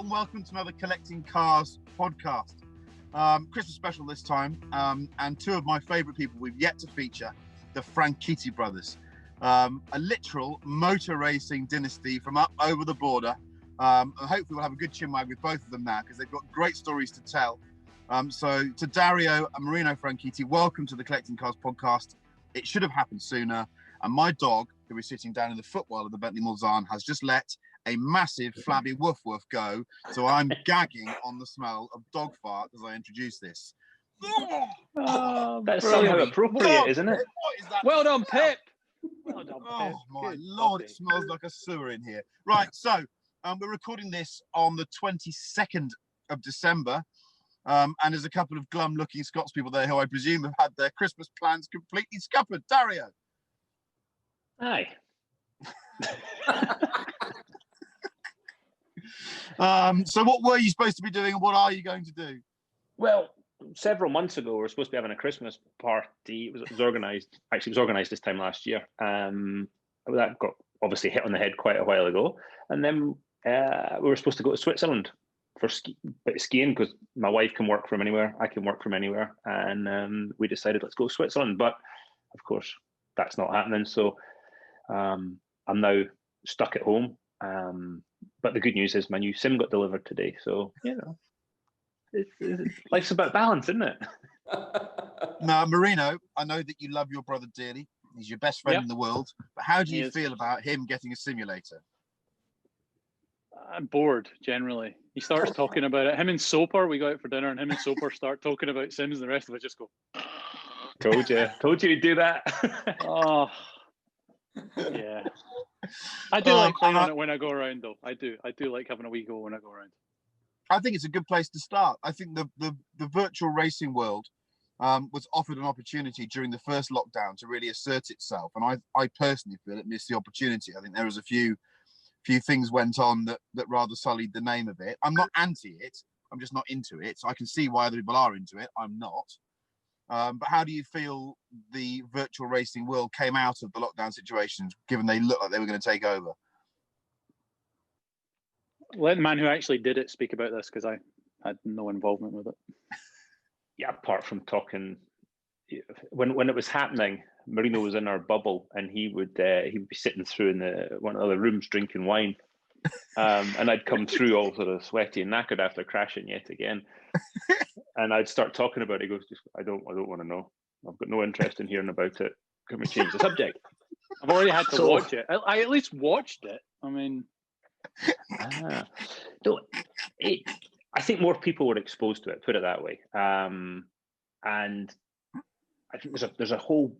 and welcome to another Collecting Cars podcast. Christmas special this time, and two of my favourite people we've yet to feature, the Franchitti brothers. A literal motor racing dynasty from up over the border. And hopefully we'll have a good chinwag with both of them now because they've got great stories to tell. So to Dario and Marino Franchitti, welcome to the Collecting Cars podcast. It should have happened sooner. And my dog, who is sitting down in the footwell of the Bentley Mulsanne, has just let a massive flabby woof woof go. So I'm gagging on the smell of dog fart as I introduce this. That's somehow appropriate, isn't it? What is that? Well done, Pip. Well done, Pip. Oh my Good Lord, puppy. it smells like a sewer in here. Right, so we're recording this on the 22nd of December. And there's a couple of glum-looking Scots people there who I presume have had their Christmas plans completely scuppered. Dario. Aye. So what were you supposed to be doing and what are you going to do? Well, several months ago, we were supposed to be having a Christmas party. It was organised. Actually, it was organised this time last year. That got obviously hit on the head quite a while ago. And then we were supposed to go to Switzerland for skiing because my wife can work from anywhere. I can work from anywhere. And we decided, let's go to Switzerland. But, of course, that's not happening. So I'm now stuck at home. But the good news is my new sim got delivered today. So, you know, life's about balance, isn't it? Now, Marino, I know that you love your brother dearly. He's your best friend in the world. But how do you feel about him getting a simulator? I'm bored, generally. He starts talking about it. Him and Soper, we go out for dinner, and him and Soper start talking about Sims, and the rest of us just go, Told you to do that. oh, yeah. I do like playing on it when I go around, though. I do like having a wee go when I go around. I think it's a good place to start. I think the virtual racing world was offered an opportunity during the first lockdown to really assert itself. And I personally feel it missed the opportunity. I think there was a few things went on that rather sullied the name of it. I'm not anti it. I'm just not into it. So I can see why other people are into it. I'm not. But how do you feel the virtual racing world came out of the lockdown situations, given they looked like they were going to take over? Let the man who actually did it speak about this because I had no involvement with it. Yeah, apart from talking, when it was happening, Marino was in our bubble and he would be sitting through in one of the rooms drinking wine. And I'd come through all sort of sweaty and knackered after crashing yet again. And I'd start talking about it. He goes, I don't want to know. I've got no interest in hearing about it. Can we change the subject? I've already had to watch it. I at least watched it. I mean, I think more people were exposed to it, put it that way. And I think there's a whole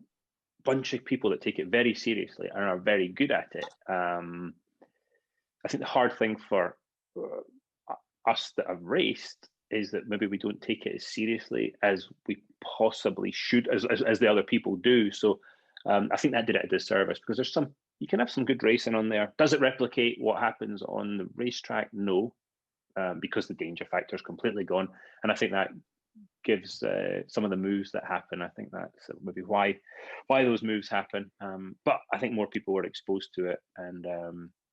bunch of people that take it very seriously and are very good at it. I think the hard thing for us that have raced is that maybe we don't take it as seriously as we possibly should, as the other people do. So I think that did it a disservice because you can have some good racing on there. Does it replicate what happens on the racetrack? No, because the danger factor is completely gone. And I think that gives some of the moves that happen. I think that's maybe why those moves happen. But I think more people were exposed to it, and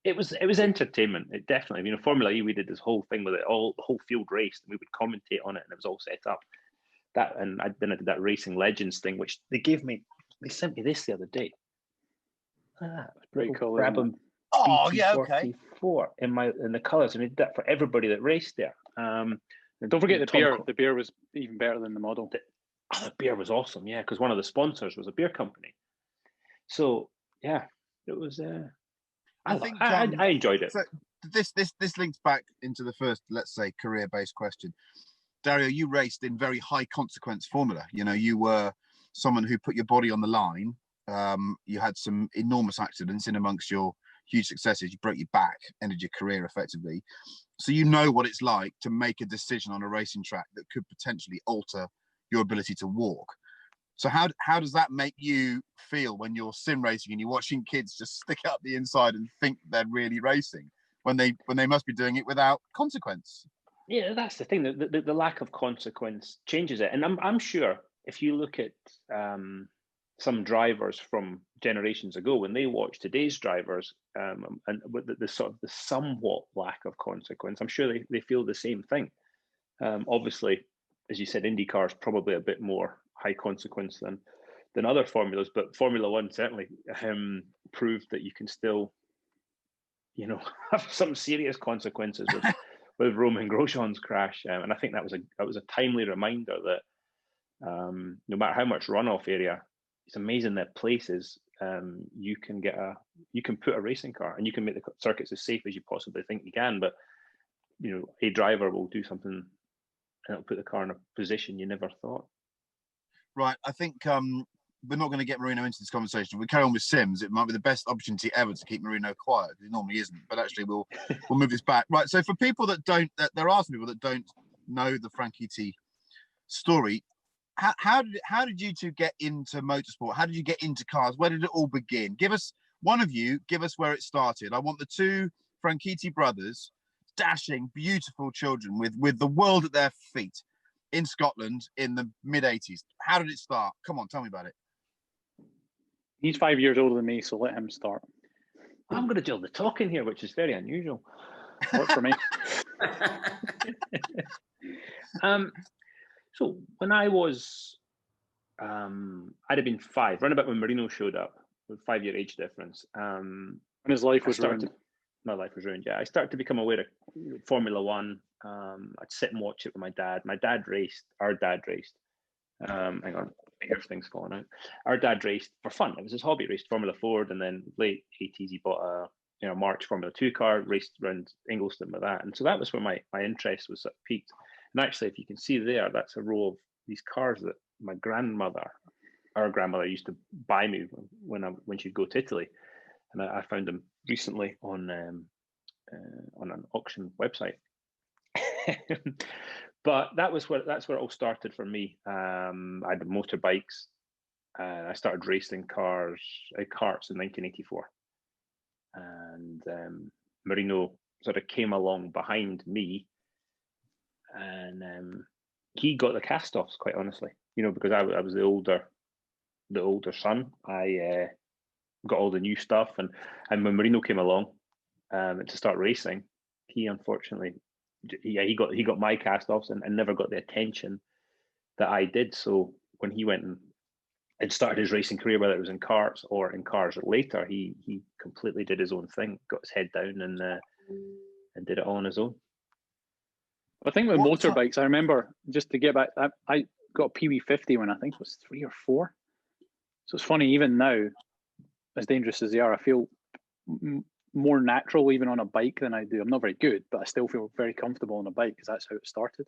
it was entertainment. It definitely, Formula E, we did this whole thing with it, the whole field raced, and we would commentate on it, and it was all set up. Then I did that Racing Legends thing, which they sent me this the other day. It was pretty cool. Grab them. Oh yeah, okay. In the colours, and we did that for everybody that raced there. Don't forget the beer. The beer was even better than the model. The beer was awesome, yeah, because one of the sponsors was a beer company. So yeah, it was. I enjoyed it. So this links back into the first, let's say, career-based question. Dario, you raced in very high consequence formula. You were someone who put your body on the line. You had some enormous accidents in amongst your huge successes. You broke your back, ended your career effectively. So you know what it's like to make a decision on a racing track that could potentially alter your ability to walk. So how does that make you feel when you're sim racing and you're watching kids just stick out the inside and think they're really racing when they must be doing it without consequence? Yeah, that's the thing. The lack of consequence changes it, and I'm sure if you look at some drivers from generations ago, when they watch today's drivers, and with the sort of the somewhat lack of consequence, I'm sure they feel the same thing. Obviously, as you said, IndyCar is probably a bit more high consequence than other formulas, but Formula One certainly proved that you can still, have some serious consequences with Romain Grosjean's crash, and I think that was a timely reminder that no matter how much runoff area, it's amazing that places you can put a racing car and you can make the circuits as safe as you possibly think you can, but a driver will do something and it'll put the car in a position you never thought. Right, I think we're not going to get Marino into this conversation. If we carry on with Sims, it might be the best opportunity ever to keep Marino quiet, because he normally isn't. But actually, we'll move this back. Right. So for people there are some people that don't know the Franchitti story. How did you two get into motorsport? How did you get into cars? Where did it all begin? Give us where it started. I want the two Franchitti brothers, dashing, beautiful children with the world at their feet in Scotland in the mid-'80s. How did it start? Come on, tell me about it. He's 5 years older than me, so let him start. I'm going to do all the talking here, which is very unusual. Work for me. So when I was, I'd have been 5, round about when Marino showed up, with 5-year age difference. When his life was ruined. My life was ruined, yeah. I started to become aware of Formula One. I'd sit and watch it with my dad. My dad raced, our dad raced. Hang on, everything's falling out. Our dad raced for fun. It was his hobby. He raced Formula Ford, and then late 80s he bought a March Formula 2 car, raced around Ingliston with that. And so that was where my interest was sort of peaked. And actually, if you can see there, that's a row of these cars that our grandmother used to buy me when she'd go to Italy. And I found them recently on an auction website. But that's where it all started for me. I had motorbikes, and I started racing karts in 1984. And Marino sort of came along behind me, and he got the cast-offs, quite honestly. Because I was the older son. I got all the new stuff, and when Marino came along to start racing, he unfortunately, he got my cast-offs and never got the attention that I did. So when he went and started his racing career, whether it was in karts or in cars later, he completely did his own thing, got his head down, and did it all on his own. I think with motorbikes, I remember, just to get back, I got a PB50 when I think it was 3 or 4. So it's funny, even now, as dangerous as they are, I feel more natural even on a bike than I do. I'm not very good, but I still feel very comfortable on a bike because that's how it started.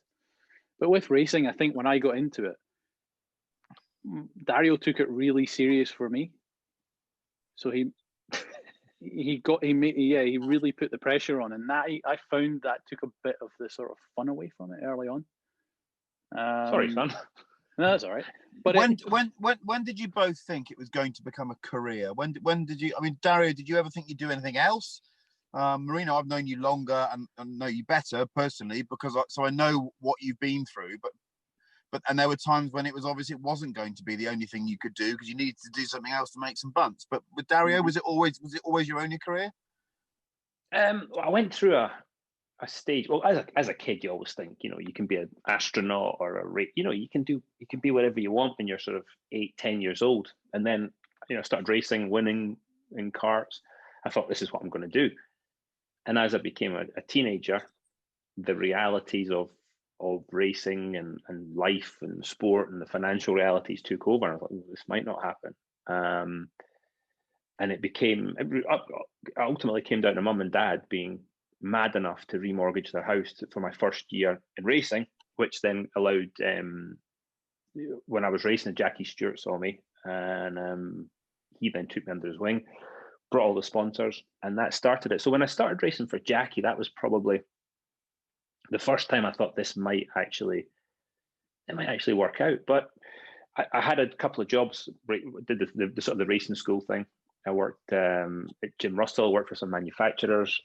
But with racing, I think when I got into it, Dario took it really serious for me. So he really put the pressure on, and that I found that took a bit of the sort of fun away from it early on. Sorry, son. No, that's all right. But when did you both think it was going to become a career? When did you? I mean, Dario, did you ever think you'd do anything else? Marino, I've known you longer and know you better personally so I know what you've been through. But there were times when it wasn't going to be the only thing you could do because you needed to do something else to make some bunts. But with Dario, was it always your only career? I went through a stage. Well, as a kid, you always think, you can be an astronaut or you can be whatever you want when you're sort of 8-10 years old. And then, I started racing, winning in karts. I thought, this is what I'm going to do. And as I became a teenager, the realities of racing and life and sport and the financial realities took over. And I thought, this might not happen. And it ultimately came down to mum and dad being mad enough to remortgage their house for my first year in racing, which then allowed, when I was racing, Jackie Stewart saw me, and he then took me under his wing, brought all the sponsors, and that started it. So when I started racing for Jackie, that was probably the first time I thought this might actually work out. But I had a couple of jobs, did the sort of the racing school thing. I worked at Jim Russell, worked for some manufacturers,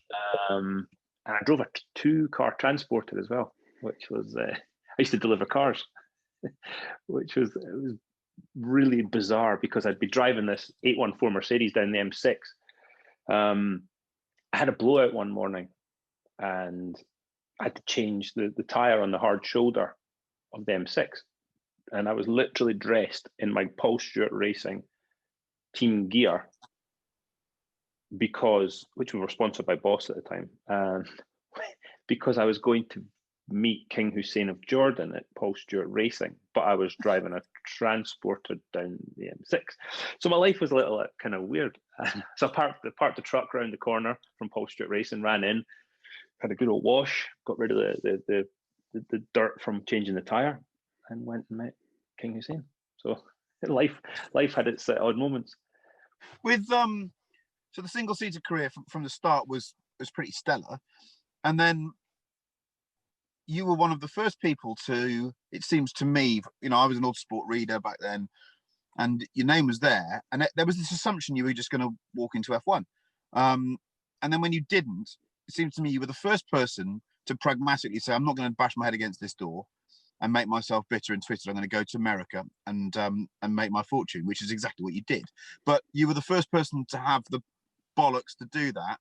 and I drove a 2-car transporter as well, which was I used to deliver cars, which was really bizarre because I'd be driving this 814 Mercedes down the M6. I had a blowout one morning and I had to change the tire on the hard shoulder of the M6. And I was literally dressed in my Paul Stewart Racing team gear which we were sponsored by Boss at the time, because I was going to meet King Hussein of Jordan at Paul Stewart Racing, but I was driving a transporter down the M6. So my life was a little kind of weird. So I parked the truck around the corner from Paul Stewart Racing, ran in, had a good old wash, got rid of the dirt from changing the tire, and went and met King Hussein. So life had its odd moments. With so the single-seater career from the start was pretty stellar, and then you were one of the first people to, it seems to me, you know, I was an Autosport reader back then, and your name was there, and there was this assumption you were just going to walk into F1. And then when you didn't, it seems to me you were the first person to pragmatically say, I'm not going to bash my head against this door and make myself bitter and twisted. I'm going to go to America and make my fortune, which is exactly what you did. But you were the first person to have the bollocks to do that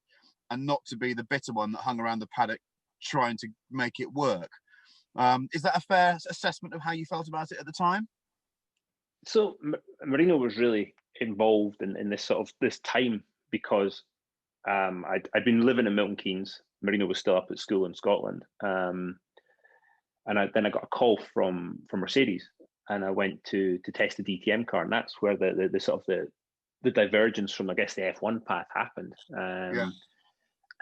and not to be the bitter one that hung around the paddock trying to make it work. Is that a fair assessment of how you felt about it at the time? So Marino was really involved in this sort of this time because I'd been living in Milton Keynes. Marino was still up at school in Scotland, and then I got a call from Mercedes, and I went to test the DTM car, and that's where the sort of the divergence from, I guess, the F1 path happened.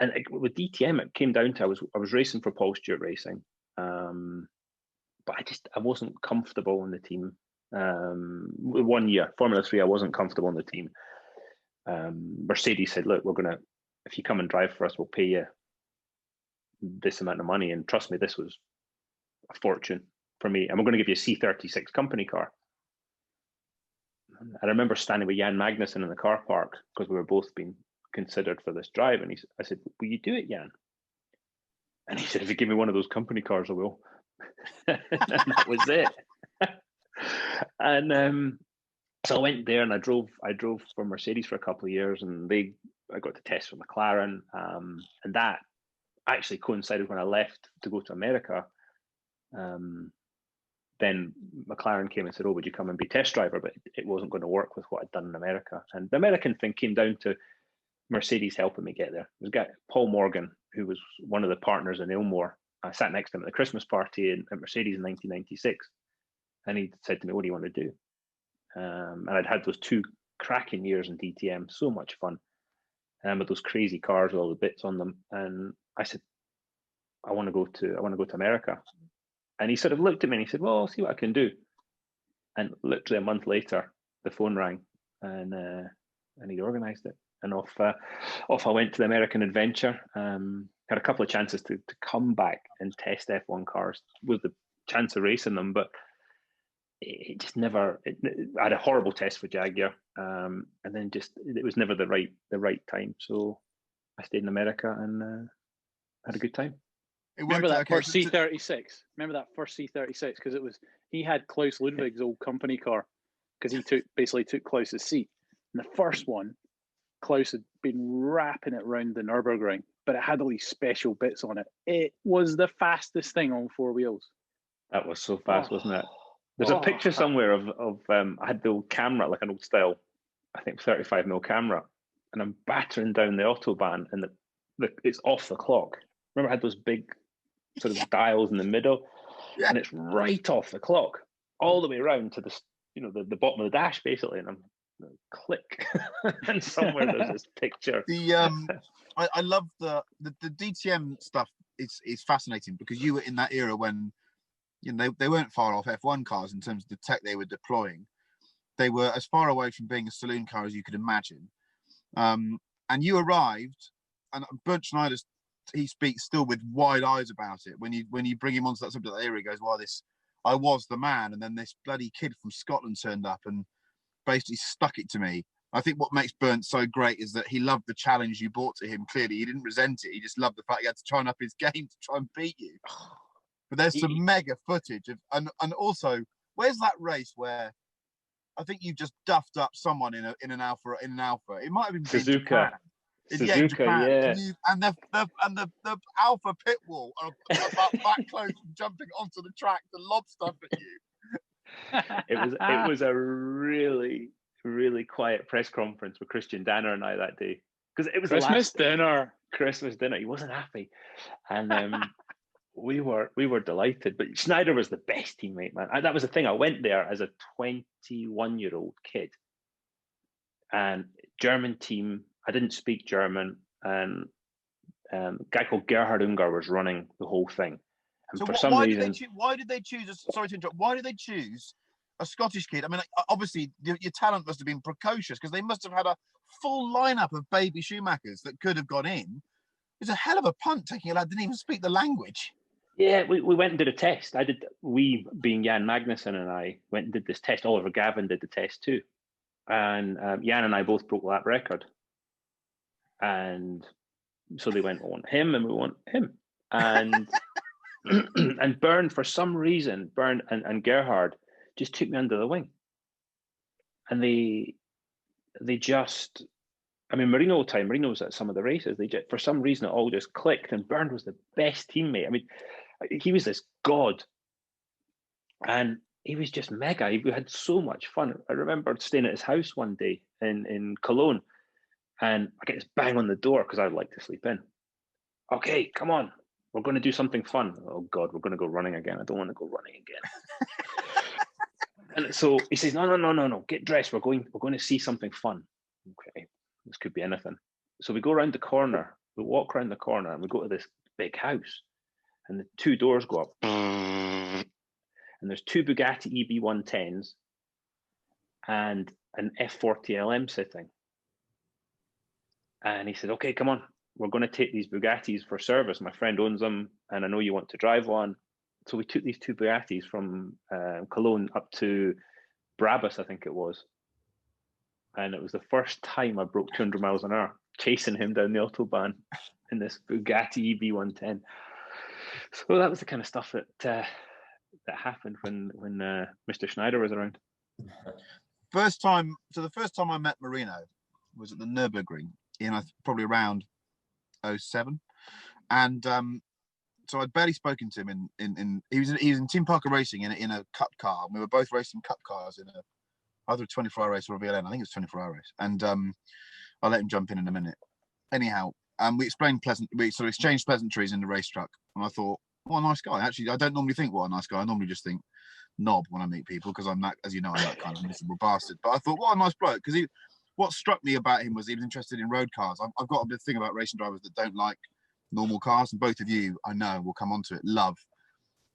And with DTM, it came down to I was racing for Paul Stewart Racing, but I wasn't comfortable in the team. 1 year, Formula 3, I wasn't comfortable in the team. Mercedes said, look, if you come and drive for us, we'll pay you this amount of money. And trust me, this was a fortune for me. And we're going to give you a C36 company car. And I remember standing with Jan Magnussen in the car park because we were both being considered for this drive. And I said, will you do it, Jan? And he said, if you give me one of those company cars, I will. And that was it. And so I went there and I drove for Mercedes for a couple of years, and I got to test for McLaren, and that actually coincided when I left to go to America. Then McLaren came and said, oh, would you come and be test driver? But it wasn't going to work with what I'd done in America. And the American thing came down to Mercedes helping me get there. There's a guy, Paul Morgan, who was one of the partners in Ilmore. I sat next to him at the Christmas party at Mercedes in 1996. And he said to me, what do you want to do? And I'd had those 2 cracking years in DTM, so much fun. With those crazy cars with all the bits on them. And I said, I want to go to America. And he sort of looked at me and he said, well, I'll see what I can do. And literally a month later, the phone rang and he'd organized it. And off I went to the American adventure. Had a couple of chances to come back and test F1 cars with the chance of racing them, but it just never. I had a horrible test for Jaguar, and then it was never the right time. So I stayed in America and had a good time. Remember that first C36? Remember that first C36? Because he had Klaus Ludwig's old company car, because he basically took Klaus's seat. And the first one, Klaus had been wrapping it around the Nurburgring, but it had all these special bits on it. It was the fastest thing on 4 wheels. That was so fast, wasn't it? There's a picture somewhere of I had the old camera, like an old style, I think 35mm camera, and I'm battering down the Autobahn, and it's off the clock. Remember, I had those big sort of dials in the middle, and it's right off the clock, all the way around to the bottom of the dash, basically, and I'm click, and somewhere there's this picture. I love the DTM stuff. It's fascinating because you were in that era when, you know, they weren't far off F1 cars in terms of the tech they were deploying. They were as far away from being a saloon car as you could imagine. And you arrived, and Bernd Schneider, he speaks still with wide eyes about it. When you bring him onto that subject area, he goes, "Well, I was the man," and then this bloody kid from Scotland turned up and basically stuck it to me. I think what makes Bernd so great is that he loved the challenge you brought to him. Clearly, he didn't resent it. He just loved the fact he had to try and up his game to try and beat you. But there's some mega footage and also, where's that race where I think you just duffed up someone in an Alpha. It might have been Suzuka. In Japan. Yeah. And the Alpha pit wall are about that close from jumping onto the track to lob stuff at you. It was a really, really quiet press conference with Christian Danner and I that day, because it was Christmas dinner. He wasn't happy, and we were delighted. But Schneider was the best teammate, man. That was the thing. I went there as a 21-year-old kid, and German team. I didn't speak German, and a guy called Gerhard Unger was running the whole thing. And so for some reason, why did they choose? Sorry to interrupt. Why did they choose a Scottish kid? I mean, obviously your talent must have been precocious, because they must have had a full lineup of baby Schumachers that could have gone in. It's a hell of a punt taking a lad didn't even speak the language. Yeah, we went and did a test. We being Jan Magnussen and I went and did this test. Oliver Gavin did the test too, and Jan and I both broke that record. And so they went, we want him, and we want him, and and Bern, for some reason, and Gerhard just took me under the wing, and they just, I mean, Marino was at some of the races. They just, for some reason, it all just clicked, and Bern was the best teammate. I mean, he was this god, and he was just mega. We had so much fun. I remember staying at his house one day in Cologne, and I get this bang on the door because I'd like to sleep in. Okay, come on. We're going to do something fun. Oh, God, we're going to go running again. I don't want to go running again. And so he says, no. Get dressed. We're going to see something fun. Okay, this could be anything. So we go around the corner. We walk around the corner, and we go to this big house. And the two doors go up. And there's two Bugatti EB110s and an F40 LM sitting. And he said, okay, come on. We're going to take these Bugattis for service. My friend owns them, and I know you want to drive one. So we took these two Bugattis from Cologne up to Brabus, I think it was. And it was the first time I broke 200 miles an hour, chasing him down the Autobahn in this Bugatti EB110. So that was the kind of stuff that happened when Mr. Schneider was around. The first time I met Marino was at the Nurburgring in probably around 07, and so I'd barely spoken to him. He was in Team Parker Racing in a Cup car. We were both racing Cup cars in either a 24-hour race or a VLN. I think it was a 24-hour race, and I'll let him jump in a minute. Anyhow, we sort of exchanged pleasantries in the race truck, and I thought, what a nice guy. Actually, I don't normally think what a nice guy. I normally just think knob when I meet people, because I'm that, as you know, I'm that kind of miserable bastard. But I thought, what a nice bloke, because what struck me about him was he was interested in road cars. I've got a bit of thing about racing drivers that don't like normal cars, and both of you, I know, will come onto it, love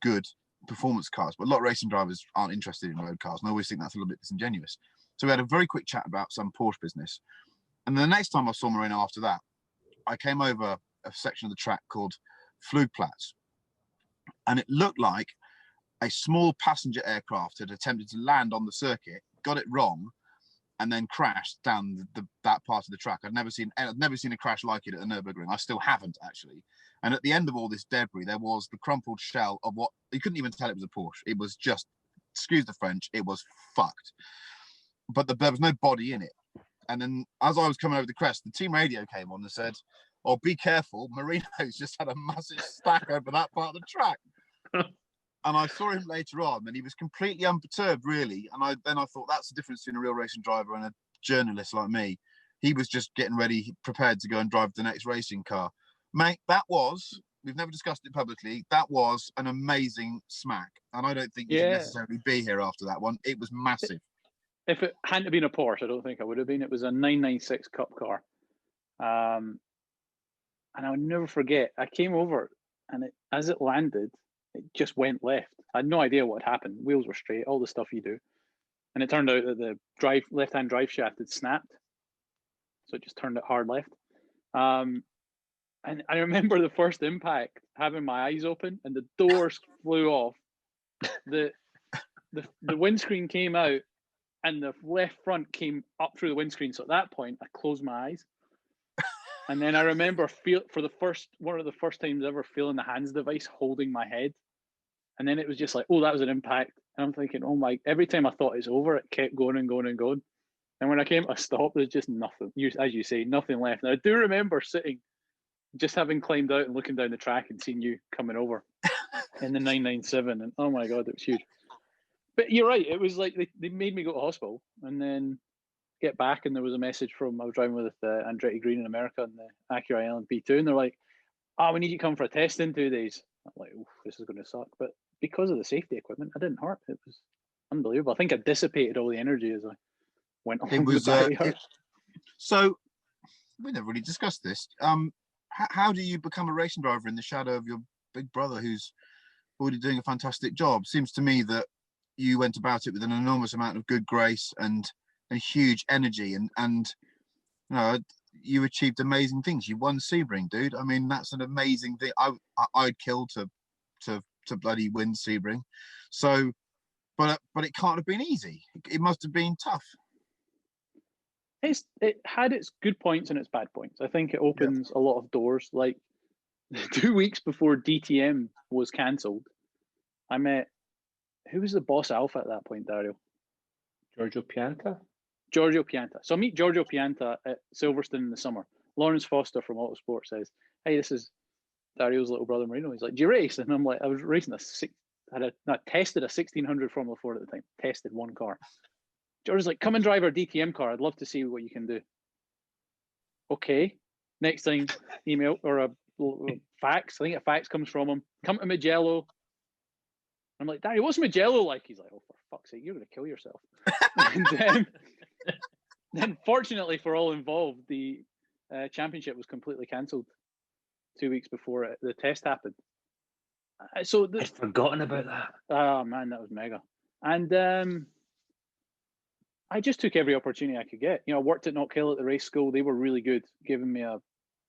good performance cars, but a lot of racing drivers aren't interested in road cars, and I always think that's a little bit disingenuous. So we had a very quick chat about some Porsche business, and the next time I saw Marino after that, I came over a section of the track called Flugplatz, and it looked like a small passenger aircraft had attempted to land on the circuit, got it wrong, and then crashed down that part of the track. I'd never seen a crash like it at the Nurburgring. I still haven't, actually. And at the end of all this debris, there was the crumpled shell of what you couldn't even tell it was a Porsche. It was just, excuse the French, it was fucked. But there was no body in it. And then as I was coming over the crest, the team radio came on and said, "Oh, be careful, Marino's just had a massive stack over that part of the track." And I saw him later on, and he was completely unperturbed, really. And then I thought, that's the difference between a real racing driver and a journalist like me. He was just getting ready, prepared to go and drive the next racing car. Mate, we've never discussed it publicly, that was an amazing smack. And I don't think you should necessarily be here after that one. It was massive. If it hadn't been a Porsche, I don't think I would have been. It was a 996 Cup car. And I would never forget, I came over, and as it landed, it just went left. I had no idea what had happened. Wheels were straight, all the stuff you do. And it turned out that the left-hand drive shaft had snapped. So it just turned it hard left. And I remember the first impact, having my eyes open, and the doors flew off. The windscreen came out, and the left front came up through the windscreen. So at that point, I closed my eyes. And then I remember one of the first times ever feeling the hands device holding my head. And then it was just like, oh, that was an impact. And I'm thinking, oh my, every time I thought it's over, it kept going and going and going. And when I came to a stop, there's just nothing, as you say, nothing left. And I do remember sitting, just having climbed out and looking down the track and seeing you coming over in the 997. And oh my God, it was huge. But you're right. It was like they made me go to hospital and then get back. And there was a message from, I was driving with Andretti Green in America and the Acura LMP2. And they're like, oh, we need you to come for a test in 2 days. I'm like, oof, this is going to suck. But because of the safety equipment, I didn't hurt. It was unbelievable. I think I dissipated all the energy as I went on. It was so we never really discussed this. How do you become a racing driver in the shadow of your big brother who's already doing a fantastic job? Seems to me that you went about it with an enormous amount of good grace and huge energy, and you know, you achieved amazing things. You won Sebring, dude. I mean, that's an amazing thing. I'd kill to bloody win Sebring. So, but it can't have been easy. It must have been tough. It had its good points and its bad points. I think it opens a lot of doors. Like 2 weeks before DTM was cancelled, I met, who was the boss alpha at that point, Dario? Giorgio Pianta. So I meet Giorgio Pianta at Silverstone in the summer. Lawrence Foster from Motorsport says, hey, this is Dario's little brother Marino. He's like, do you race? And I'm like, I was racing I tested a 1600 Formula 4 at the time. Tested one car. George's like, come and drive our DTM car. I'd love to see what you can do. Okay. Next thing, email or a fax. I think a fax comes from him. Come to Mugello. I'm like, Dario, what's Mugello like? He's like, oh, for fuck's sake, you're going to kill yourself. And then fortunately for all involved, the championship was completely cancelled 2 weeks before the test happened. So I'd forgotten about that. Oh, man, that was mega. And I just took every opportunity I could get. You know, I worked at Knock Hill at the race school. They were really good, giving me a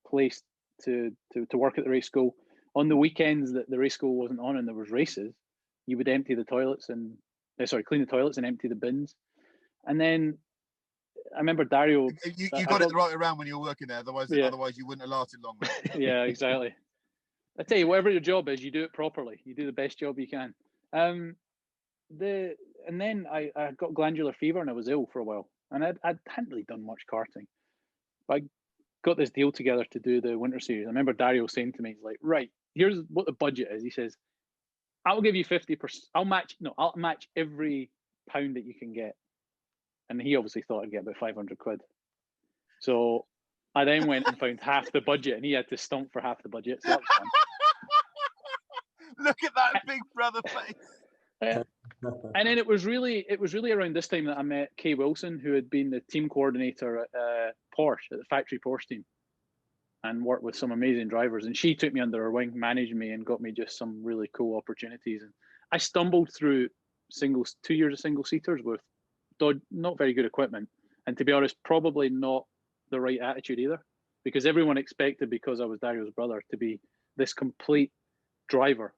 place to work at the race school. On the weekends that the race school wasn't on and there was races, you would empty the toilets and clean the toilets and empty the bins. And then I remember Dario. You got it right around when you were working there. Otherwise you wouldn't have lasted long. Yeah, exactly. I tell you, whatever your job is, you do it properly. You do the best job you can. And then I got glandular fever and I was ill for a while. And I hadn't really done much karting. But I got this deal together to do the winter series. I remember Dario saying to me, he's like, right, here's what the budget is. He says, I'll give you 50%. I'll match every pound that you can get. And he obviously thought I'd get about 500 quid. So I then went and found half the budget and he had to stump for half the budget. So that was fun. Look at that big brother face. And then it was really around this time that I met Kay Wilson, who had been the team coordinator at Porsche, at the factory Porsche team, and worked with some amazing drivers. And she took me under her wing, managed me, and got me just some really cool opportunities. And I stumbled through 2 years of single seaters with not very good equipment, and to be honest, probably not the right attitude either, because everyone expected, because I was Dario's brother, to be this complete driver.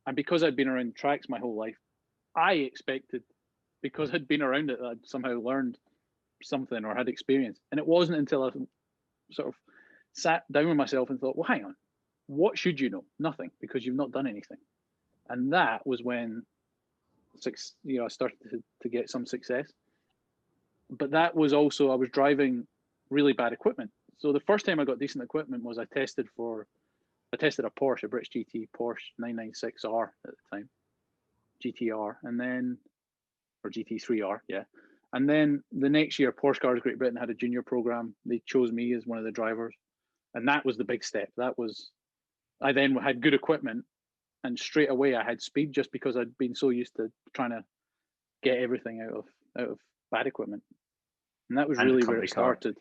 And because I'd been around tracks my whole life, I expected, because I'd been around it, that I'd somehow learned something or had experience. And it wasn't until I sort of sat down with myself and thought, well, hang on, what should you know? Nothing, because you've not done anything. And that was when I started to get some success. But that was also, I was driving really bad equipment. So the first time I got decent equipment was I tested a Porsche, a British GT Porsche 996R at the time, GTR, and then, or GT3R, yeah. And then the next year, Porsche Cars Great Britain had a junior program. They chose me as one of the drivers. And that was the big step. I then had good equipment, and straight away I had speed, just because I'd been so used to trying to get everything out of bad equipment. And that was really where it started.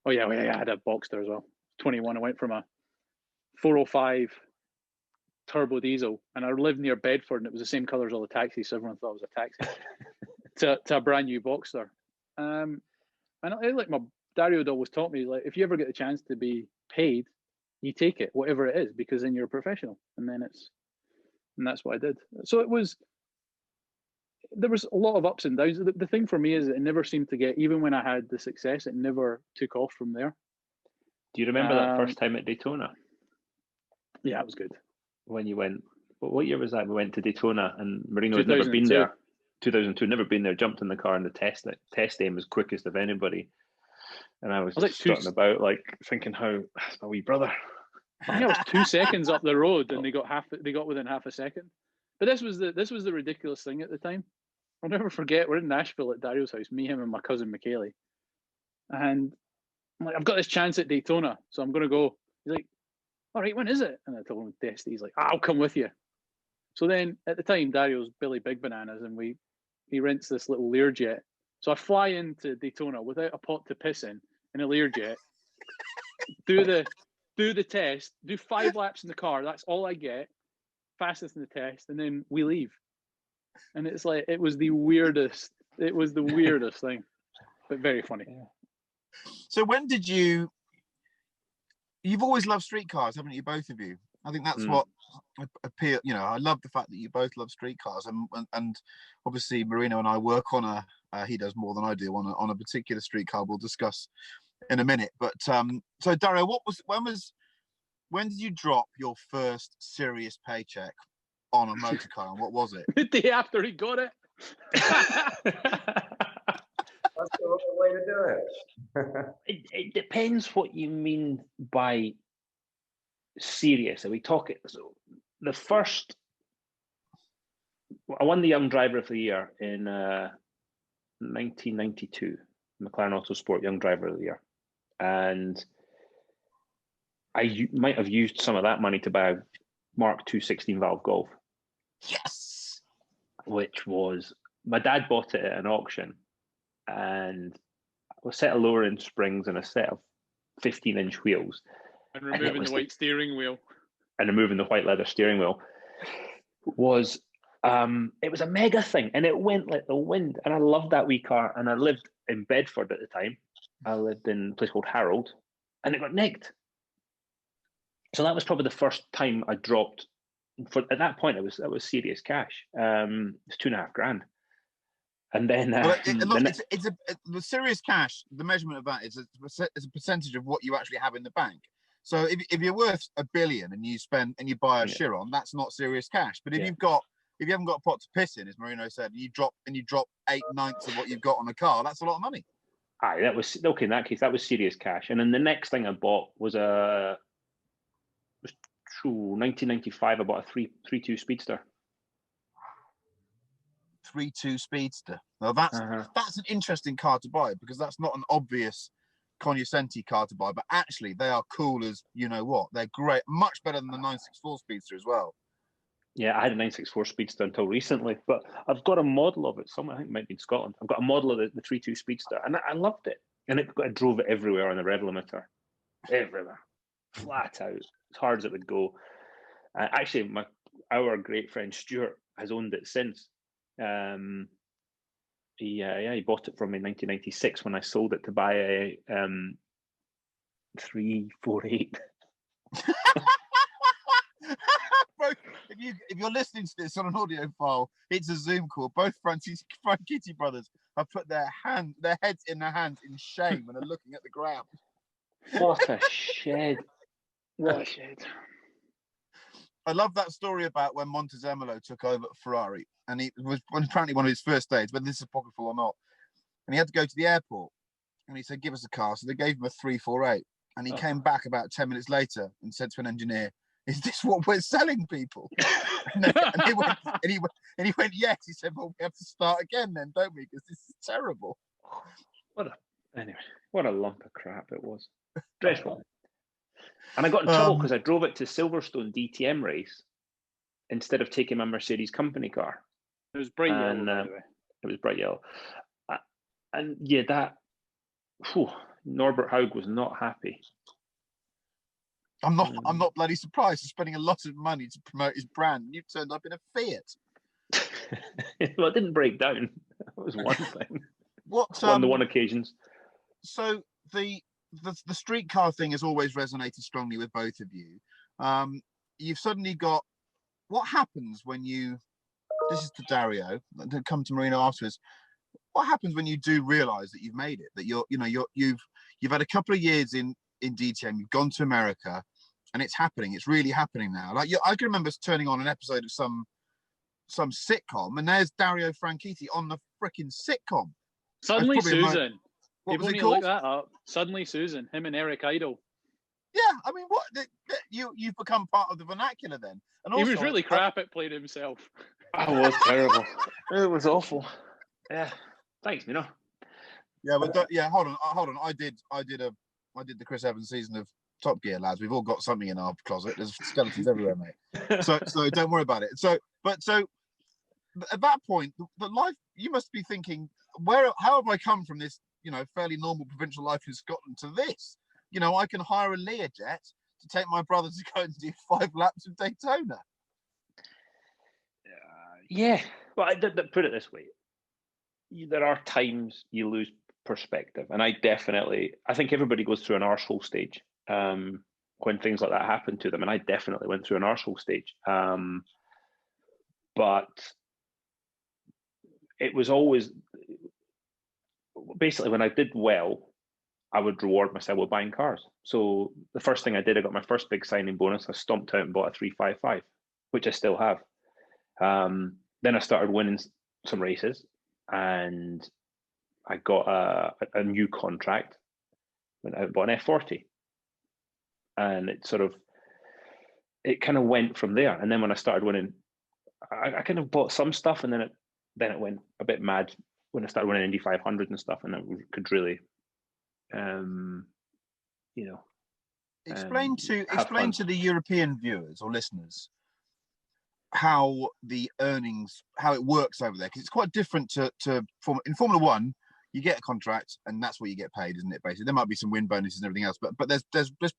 Oh yeah, I had a Boxster as well. 21, I went from a 405 turbo diesel, and I lived near Bedford, and it was the same colour as all the taxis, so everyone thought it was a taxi, to a brand new Boxster. And like my Dario always taught me, like, if you ever get the chance to be paid, you take it, whatever it is, because then you're a professional. And that's what I did. So there was a lot of ups and downs. The thing for me is it never seemed to get, even when I had the success, it never took off from there. Do you remember that first time at Daytona? Yeah, it was good. When you went what year was that? We went to Daytona, and Marino had never been 2002. there. 2002, never been there. Jumped in the car, and the test aim was quickest of anybody. And I was like just strutting about, like thinking, "How that's my wee brother." I think I was 2 seconds up the road, and they got within half a second. But this was the ridiculous thing at the time. I'll never forget. We're in Nashville at Dario's house, me, him, and my cousin McKaylee, and I'm like, I've got this chance at Daytona, so I'm going to go. He's like, all right, when is it? And I told him test. He's like, I'll come with you. So then at the time, Dario's Billy Big Bananas, and he rents this little Learjet. So I fly into Daytona without a pot to piss in a Learjet, do the test, do 5 laps in the car. That's all I get, fastest in the test, and then we leave. And it's like, it was the weirdest thing, but very funny. So when did you've always loved street cars, haven't you, both of you? I think that's what appeal. You know, I love the fact that you both love street cars, and obviously Marino and I work on he does more than I do on a particular street car we'll discuss in a minute. But so Dario, when did you drop your first serious paycheck on a motor car, and what was it? The day after he got it. That's the right way to do it. It depends what you mean by serious. Are we talking? So the first, I won the Young Driver of the Year in 1992, McLaren Autosport Young Driver of the Year, and I might have used some of that money to buy a Mark II 16-valve Golf. Yes, which was, my dad bought it at an auction, and a set of lower end springs and a set of 15-inch wheels, and removing the white steering wheel, and removing the white leather steering wheel was it was a mega thing, and it went like the wind. And I loved that wee car, and I lived in Bedford at the time. I lived in a place called Harold, and it got nicked. So that was probably the first time I dropped. At that point, it was serious cash. It's $2,500, and then the serious cash. The measurement of that is a percentage of what you actually have in the bank. So if you're worth $1 billion and you buy a Chiron, that's not serious cash. But if you haven't got a pot to piss in, as Marino said, you drop 8/9 of what you've got on a car, that's a lot of money. Aye, that was okay. In that case, that was serious cash. And then the next thing I bought was 1995. I bought a 3.2 Speedster. 3.2 Speedster. Now that's an interesting car to buy, because that's not an obvious cognoscenti car to buy, but actually they are cool as you know what. They're great, much better than the 964 Speedster as well. Yeah, I had a 964 Speedster until recently, but I've got a model of it somewhere. I think it might be in Scotland. I've got a model of the 3.2 Speedster, and I loved it. And I drove it everywhere on the rev limiter, everywhere, flat out, as hard as it would go. Actually, our great friend Stuart has owned it since. He bought it from me in 1996 when I sold it to buy a 348. Bro, if you're listening to this on an audio file, it's a Zoom call. Both Franchitti brothers have put their heads in their hands in shame and are looking at the ground. What a shed! What a shed! I love that story about when Montezemolo took over Ferrari, and it was apparently one of his first days, whether this is apocryphal or not. And he had to go to the airport, and he said, "Give us a car." So they gave him a 348, and he came back about 10 minutes later and said to an engineer, "Is this what we're selling people?" and he went, "Yes." He said, "Well, we have to start again then, don't we? Because this is terrible." What a lump of crap it was. Dreadful. And I got in trouble because I drove it to Silverstone DTM race instead of taking my Mercedes company car. It was bright yellow, by the way. It was bright yellow. And yeah, Norbert Haug was not happy. I'm not bloody surprised. He's spending a lot of money to promote his brand. You turned up in a Fiat. Well, it didn't break down. That was one thing. On the one occasions. So the streetcar thing has always resonated strongly with both of you. You've suddenly got, what happens when you, this is to Dario, to come to Marino afterwards, what happens when you do realise that you've made it, that you've had a couple of years in DTM, you've gone to America, and it's happening. It's really happening now. Like I can remember turning on an episode of some sitcom, and there's Dario Franchitti on the freaking sitcom. Suddenly Susan. What People was it need to called? look that up. Suddenly Susan. Him and Eric Idle. Yeah, I mean, you've become part of the vernacular then. And also, He was really crap at playing himself. I was terrible. It was awful. Yeah. Thanks, Mino. Yeah, but hold on. I did the Chris Evans season of Top Gear, lads. We've all got something in our closet. There's skeletons everywhere, mate. So don't worry about it. So at that point, the life, you must be thinking, how have I come from this, fairly normal provincial life in Scotland to this? I can hire a Learjet to take my brother to go and do 5 laps of Daytona. Yeah. Well, put it this way. There are times you lose perspective. And I think everybody goes through an arsehole stage when things like that happen to them. And I definitely went through an arsehole stage. But it was always, basically when I did well, I would reward myself with buying cars. So the first thing I did, I got my first big signing bonus. I stomped out and bought a 355, which I still have. Then I started winning some races, and I got a new contract. Went out and bought an F40, and it kind of went from there. And then when I started winning, I kind of bought some stuff, and then it went a bit mad when I started winning Indy 500 and stuff, and I could really, explain to the European viewers or listeners how the earnings, how it works over there, because it's quite different to in Formula One. You get a contract, and that's what you get paid, isn't it? Basically, there might be some win bonuses and everything else, but there's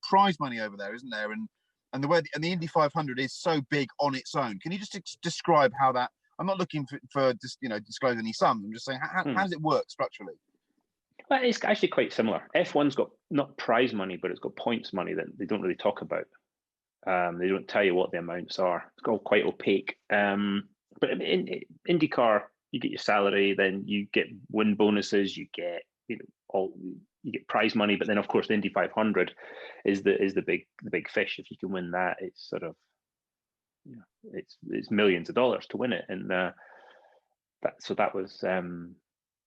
prize money over there, isn't there? And the way the Indy 500 is so big on its own. Can you just describe how that? I'm not looking for just disclose any sums. I'm just saying how does it work structurally? Well, it's actually quite similar. F1's got not prize money, but it's got points money that they don't really talk about. They don't tell you what the amounts are. It's all quite opaque. But in IndyCar, you get your salary, then you get win bonuses, you get you get prize money. But then, of course, the Indy 500 is the big fish. If you can win that, it's sort of it's millions of dollars to win it. And that was.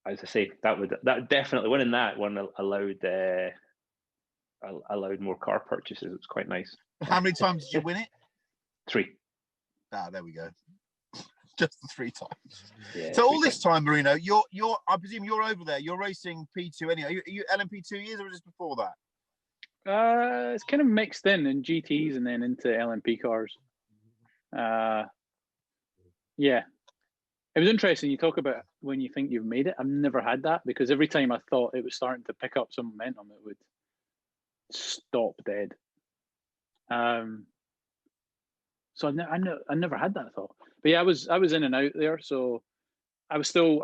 As I say, that definitely winning that one allowed more car purchases. It was quite nice. How many times did you win it? 3. Ah, there we go. Just the 3 times. Yeah, so all this time, Marino, you're I presume you're over there. You're racing P2 anyway. Are you LMP 2 years or just before that? It's kind of mixed in GTs and then into LMP cars. Yeah. It was interesting. You talk about when you think you've made it. I've never had that, because every time I thought it was starting to pick up some momentum, it would stop dead. So I never had that thought. But yeah, I was in and out there. So I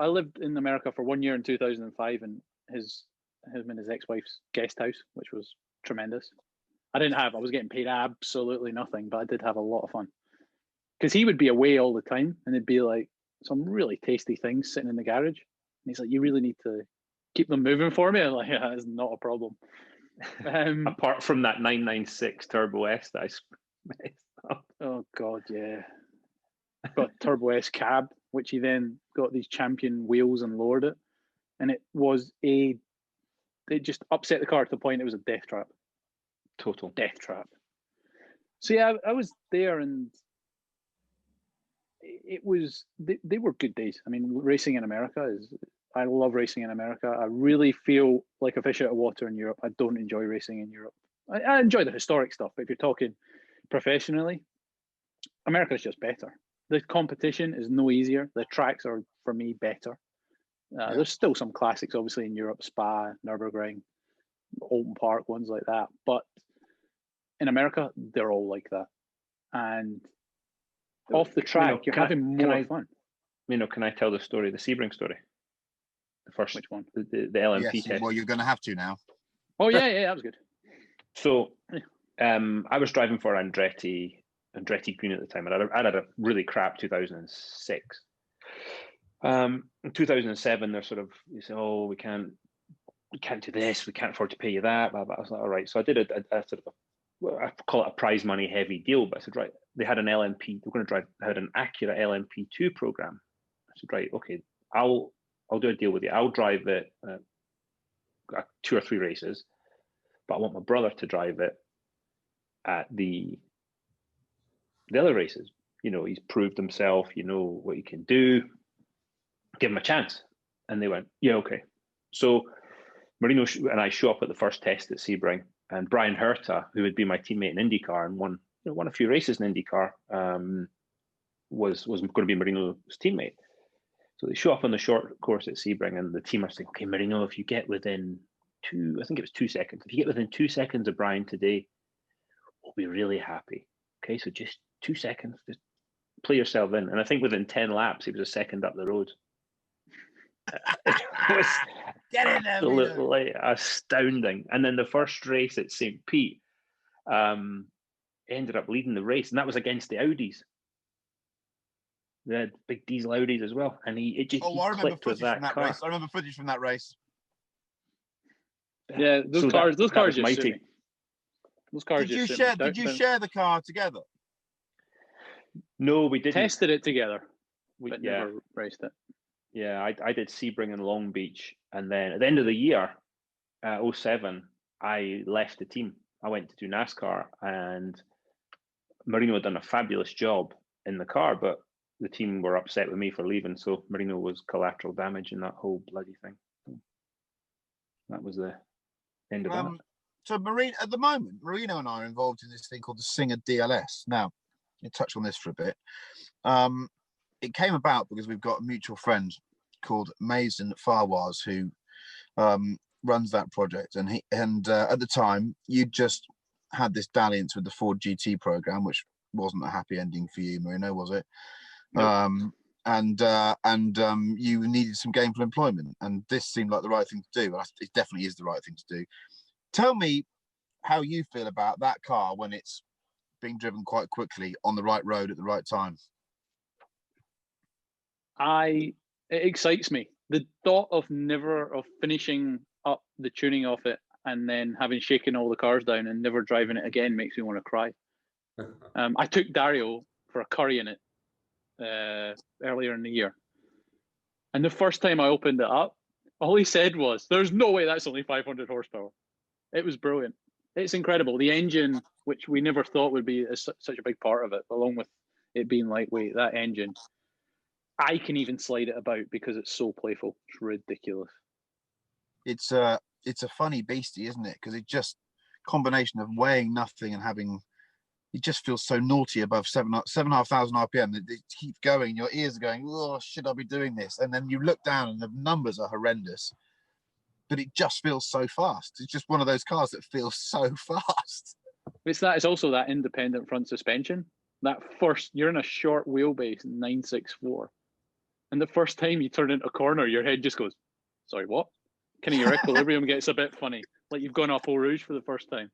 lived in America for 1 year in 2005, and him and his ex-wife's guest house, which was tremendous. I was getting paid absolutely nothing, but I did have a lot of fun, because he would be away all the time, and it'd be like some really tasty things sitting in the garage. And he's like, you really need to keep them moving for me. I'm like, yeah, that's not a problem. Apart from that 996 Turbo S that I messed up. Oh, God, yeah. Got Turbo S cab, which he then got these champion wheels and lowered it. And it just upset the car to the point it was a death trap. Total death trap. So yeah, I was there, and they were good days. I mean, racing in America I love racing in America. I really feel like a fish out of water in Europe. I don't enjoy racing in Europe. I enjoy the historic stuff, but if you're talking professionally, America's just better. The competition is no easier. The tracks are, for me, better. There's still some classics, obviously, in Europe, Spa, Nurburgring, Open Park, ones like that. But in America, they're all like that. And off the track, you're having more fun. Can I tell the story, the Sebring story? The first, which one? The LMP test. Well, you're going to have to now. Oh yeah, that was good. So, I was driving for Andretti Green at the time, and I had a really crap 2006. In 2007, they're sort of, you say, oh, we can't do this, we can't afford to pay you that. Blah, blah. I was like, all right. So I did a sort of well, I call it a prize money heavy deal, but I said, right, they had an LMP, they're going to drive, had an Acura LMP2 program. I said, right, okay, I'll do a deal with you. I'll drive it 2 or 3 races, but I want my brother to drive it at the other races. You know, he's proved himself, you know what he can do, give him a chance. And they went, yeah, okay. So Marino and I show up at the first test at Sebring, and Brian Herta, who would be my teammate in IndyCar and won a few races in IndyCar, was going to be Marino's teammate. So they show up on the short course at Sebring, and the team are saying, okay, Marino, if you get within 2 seconds, if you get within 2 seconds of Brian today, we'll be really happy. Okay, so just 2 seconds, just play yourself in. And I think within 10 laps, he was a second up the road. It was absolutely astounding. And then the first race at St. Pete, ended up leading the race, and that was against the Audis. They had big diesel Audis as well, and he clicked with that car. Race. I remember footage from that race. Yeah, those cars mighty. Those cars. Did you share the car together? No, we didn't. Tested it together, but never raced it. Yeah, I did Sebring and Long Beach, and then at the end of the year, 2007, I left the team. I went to do NASCAR, and Marino had done a fabulous job in the car, but the team were upset with me for leaving, so Marino was collateral damage in that whole bloody thing. That was the end of that. So Marino, at the moment, Marino and I are involved in this thing called the Singer DLS. Now, you touch on this for a bit. It came about because we've got a mutual friend called Mason Farwaz who runs that project, and at the time you just had this dalliance with the Ford GT program, which wasn't a happy ending for you, Marino, was it? No. You needed some gainful employment, and this seemed like the right thing to do. It definitely is the right thing to do. Tell me how you feel about that car when it's being driven quite quickly on the right road at the right time. It excites me. The thought of finishing up the tuning of it and then having shaken all the cars down and never driving it again makes me want to cry. I took Dario for a curry in it earlier in the year, and the first time I opened it up, all he said was, "There's no way that's only 500 horsepower." It was brilliant. It's incredible. The engine, which we never thought would be such a big part of it, along with it being lightweight, that engine, I can even slide it about because it's so playful. It's ridiculous. It's a funny beastie, isn't it? Because it just combination of weighing nothing and having, it just feels so naughty above 7,500 RPM. It keeps going. Your ears are going, oh, should I be doing this? And then you look down and the numbers are horrendous, but it just feels so fast. It's just one of those cars that feels so fast. It's also that independent front suspension. That first, you're in a short wheelbase 964, and the first time you turn into a corner, your head just goes, sorry, what? Kind of your equilibrium gets a bit funny, like you've gone off Eau Rouge for the first time.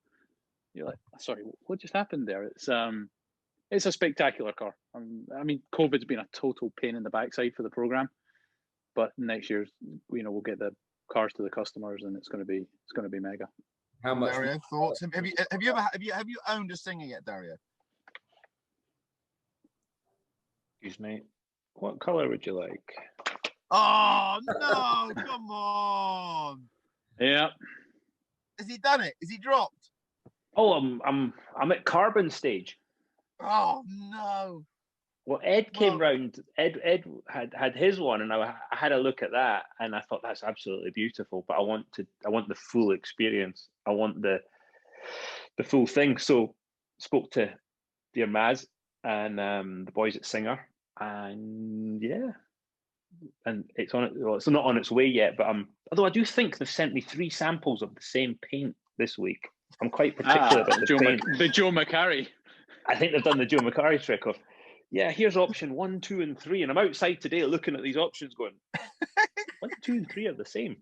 You're like, sorry, what just happened there? It's a spectacular car. I mean, COVID's been a total pain in the backside for the program, but next year, we'll get the cars to the customers, and it's going to be mega. How much? Dario, thoughts? Have you owned a Singer yet, Dario? Excuse me. What color would you like? Oh no! Come on. Yeah. Has he done it? Is he dropped? Oh, I'm at carbon stage. Oh no. Well, Ed came round. Ed had his one, and I had a look at that, and I thought that's absolutely beautiful. But I want the full experience. I want the full thing. So spoke to dear Maz and the boys at Singer, and yeah, and it's on it. Well, it's not on its way yet, but although I do think they've sent me 3 samples of the same paint this week. I'm quite particular about the paint. The Joe McCarry. I think they've done the Joe McCarry trick of, yeah, here's option 1, 2, and 3, and I'm outside today looking at these options, going, 1, 2, and 3 are the same.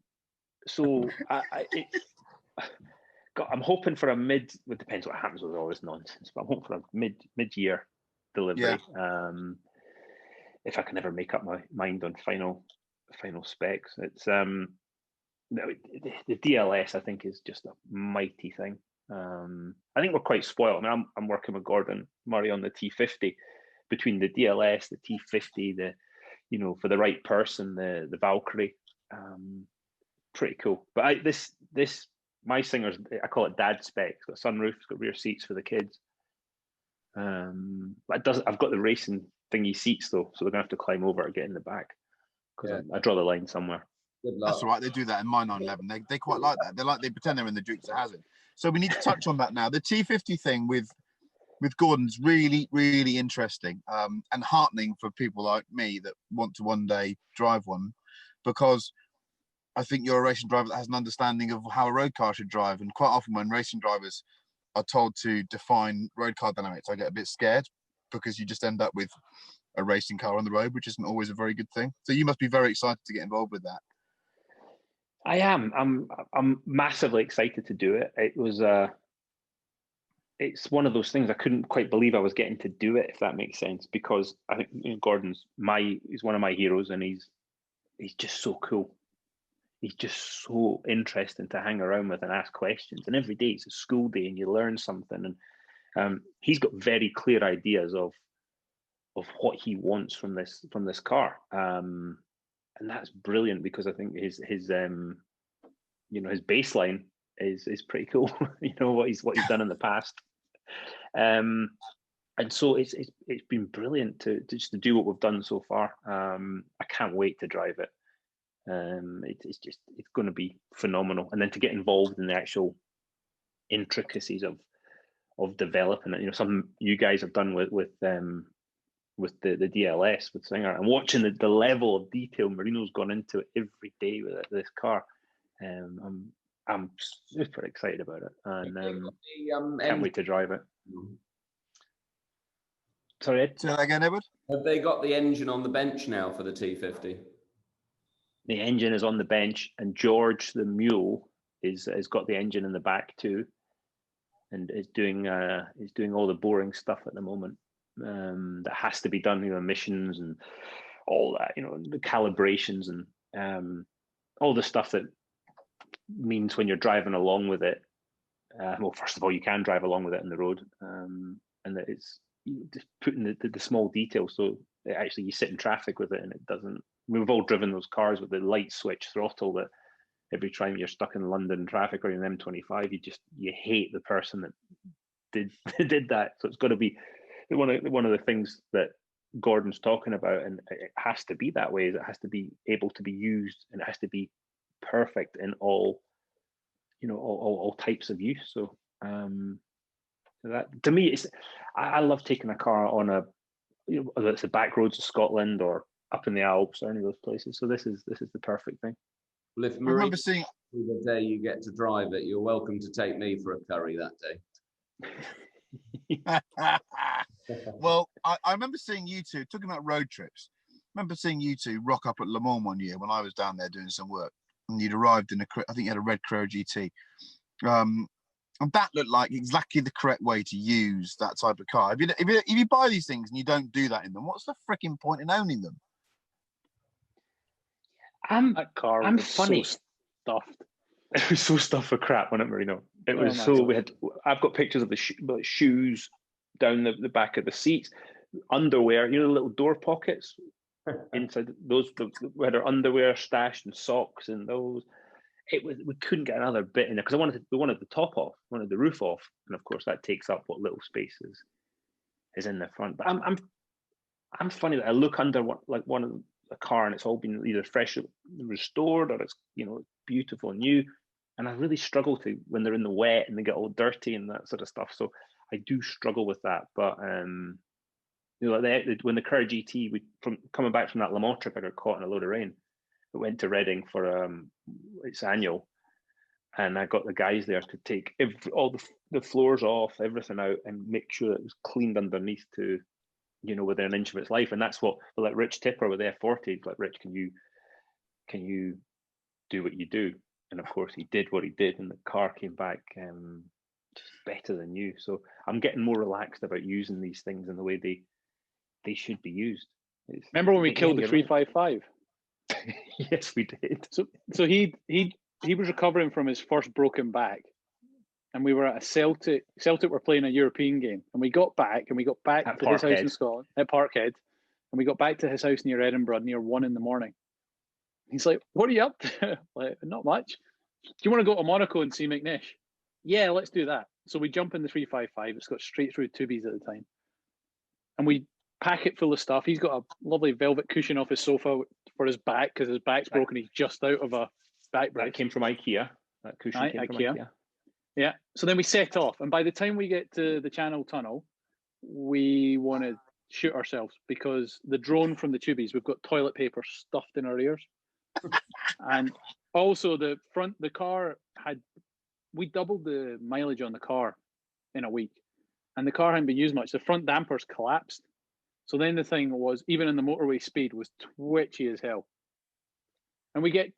So I'm hoping for a mid. It depends what happens with all this nonsense, but I'm hoping for a mid-year delivery. Yeah. If I can ever make up my mind on final specs, it's the DLS I think is just a mighty thing. I think we're quite spoiled. I mean, I'm working with Gordon Murray on the T50, between the DLS, the T50, for the right person, the Valkyrie. Pretty cool. But my Singer's, I call it dad spec. It's got sunroof, it's got rear seats for the kids. But I've got the racing thingy seats though, so they're gonna have to climb over and get in the back, because I draw the line somewhere. That's all right. They do that in my 911. They quite like that. They pretend they're in the Dukes of Hazzard. So we need to touch on that now. The T50 thing with Gordon's really, really interesting and heartening for people like me that want to one day drive one, because I think you're a racing driver that has an understanding of how a road car should drive. And quite often when racing drivers are told to define road car dynamics, I get a bit scared, because you just end up with a racing car on the road, which isn't always a very good thing. So you must be very excited to get involved with that. I am. I'm massively excited to do it. It was it's one of those things I couldn't quite believe I was getting to do it, if that makes sense, because I think Gordon's he's one of my heroes, and he's just so cool. He's just so interesting to hang around with and ask questions. And every day it's a school day and you learn something. And he's got very clear ideas of what he wants from this car. And that's brilliant, because I think his baseline is pretty cool. What he's done in the past. And so it's been brilliant to do what we've done so far. I can't wait to drive it. It's going to be phenomenal, and then to get involved in the actual intricacies of developing it. Something you guys have done with the DLS with Singer, and watching the level of detail Marino's gone into it every day with this car. I'm super excited about it, and can't wait to drive it. Sorry, Ed? Say that again, Edward? Have they got the engine on the bench now for the T50? The engine is on the bench, and George the mule has got the engine in the back too, and is doing all the boring stuff at the moment that has to be done, emissions and all that, the calibrations and all the stuff that means when you're driving along with it. Well, first of all, you can drive along with it on the road, and that it's just putting the small details, so actually you sit in traffic with it and it doesn't. We've all driven those cars with the light switch throttle that every time you're stuck in London traffic or in M25, you hate the person that did that. So it's got to be one of the things that Gordon's talking about, and it has to be that way. Is it has to be able to be used, and it has to be perfect in all types of use. So that to me, I love taking a car on whether it's the back roads of Scotland or up in the Alps or any of those places. So this is the perfect thing. Well, if Marino, the day you get to drive it, you're welcome to take me for a curry that day. Well, I remember seeing you two, talking about road trips, I remember seeing you two rock up at Le Mans one year when I was down there doing some work, and you'd arrived in I think you had a red Carrera GT. And that looked like exactly the correct way to use that type of car. If you buy these things and you don't do that in them, what's the freaking point in owning them? That car I'm was funny. so stuffed. It was so stuffed for crap, wasn't it, Marino? It was so. I've got pictures of the shoes down the back of the seats, underwear. The little door pockets inside those. We had our underwear stashed and socks and those. We couldn't get another bit in there because we wanted the top off, wanted the roof off, and of course that takes up what little space is in the front. But I'm funny that I look under one of a car and it's all been either fresh restored or it's beautiful and new, and I really struggle to when they're in the wet and they get all dirty and that sort of stuff. So I do struggle with that. But when the Carrera GT, coming back from that Le Mans trip, I got caught in a load of rain. I went to Reading for its annual, and I got the guys there to take all the floors off, everything out, and make sure it was cleaned underneath to, within an inch of its life. And that's what like Rich Tipper with the F40. Like, Rich, can you do what you do? And of course he did what he did, and the car came back just better than new. So I'm getting more relaxed about using these things in the way they should be used. Remember when we killed the 355? Yes, we did. So he was recovering from his first broken back, and we were at a Celtic. Celtic were playing a European game, and we got back At to his house in Scotland at Parkhead, and we got back to his house near Edinburgh near 1 a.m. He's like, "What are you up to?" Like, not much. Do you want to go to Monaco and see McNish? Yeah, let's do that. So we jump in the 355. It's got straight through tubies at the time, and we pack it full of stuff. He's got a lovely velvet cushion off his sofa for his back because his back's broken. He's just out of a back brace. That came from IKEA. That cushion came from IKEA. Yeah. So then we set off, and by the time we get to the Channel Tunnel, we want to shoot ourselves because the drone from the tubies, we've got toilet paper stuffed in our ears. And also the car we doubled the mileage on the car in a week, and the car hadn't been used much. The front dampers collapsed. So then the thing was, even in the motorway, speed was twitchy as hell. And we get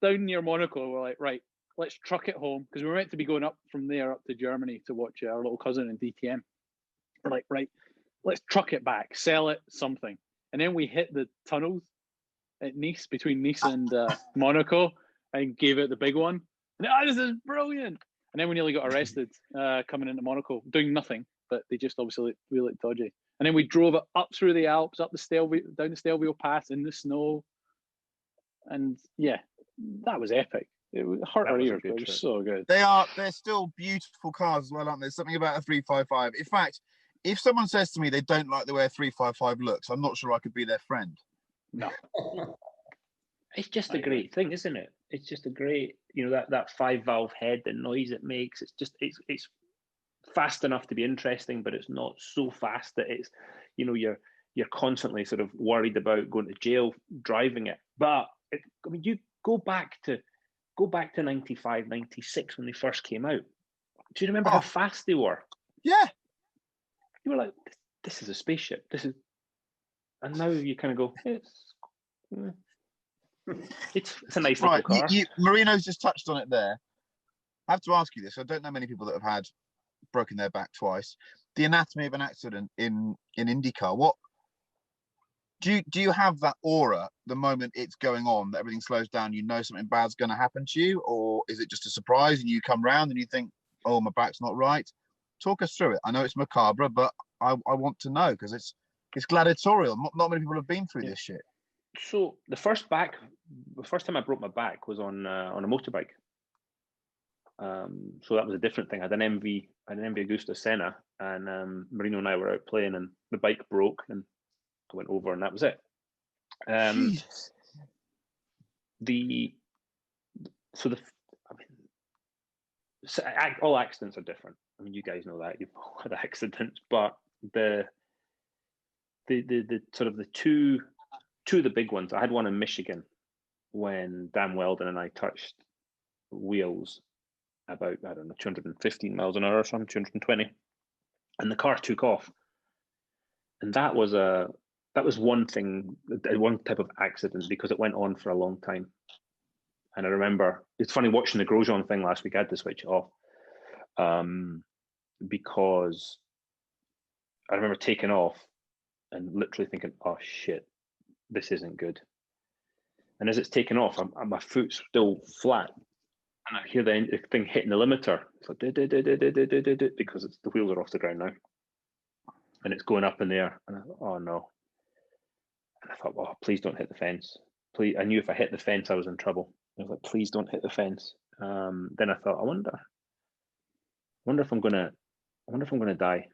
down near Monaco. We're like, right, let's truck it home, because we were meant to be going up from there up to Germany to watch our little cousin in DTM. We're like, right, let's truck it back, sell it, something. And then we hit the tunnels at Nice, between Nice and Monaco, and gave it the big one. And this is brilliant. And then we nearly got arrested coming into Monaco, doing nothing, but they just obviously looked dodgy. And then we drove it up through the Alps, up the Stelvio, down the Stelvio Pass in the snow. And yeah, that was epic. It hurt our ears, but it was so good. They're still beautiful cars as well, aren't there? Something about a 355. In fact, if someone says to me they don't like the way a 355 looks, I'm not sure I could be their friend. No. It's just a great thing, isn't it? It's just a great, that 5-valve head, the noise it makes. It's fast enough to be interesting, but it's not so fast that it's, you're constantly sort of worried about going to jail driving it. But you go back to 95, 96 when they first came out. Do you remember how fast they were? Yeah. You were like, this is a spaceship. And now you kind of go, it's a nice little car. Marino's just touched on it there. I have to ask you this. I don't know many people that have had broken their back twice. The anatomy of an accident in IndyCar. What do you have that aura the moment it's going on, that everything slows down, something bad's going to happen to you? Or is it just a surprise and you come round and you think, oh, my back's not right? Talk us through it. I know it's macabre, but I want to know, because it's gladiatorial. Not many people have been through this shit. So the first time I broke my back was on a motorbike. So that was a different thing. I had an MV Agusta Senna, and Marino and I were out playing, and the bike broke, and I went over, and that was it. All accidents are different. I mean, you guys know that, you've all had accidents, but the sort of the two of the big ones. I had one in Michigan when Dan Weldon and I touched wheels about, 215 miles an hour or something, 220, and the car took off. And that was one thing, one type of accident, because it went on for a long time. And I remember, it's funny watching the Grosjean thing last week. I had to switch it off because I remember taking off and literally thinking, oh shit, this isn't good. And as it's taken off, my foot's still flat, and I hear the thing hitting the limiter. It's like because the wheels are off the ground now, and it's going up in the air. And I thought, oh no. And I thought, oh, please don't hit the fence. Please. I knew if I hit the fence, I was in trouble. I was like, please don't hit the fence. Then I thought, I wonder if I'm gonna die.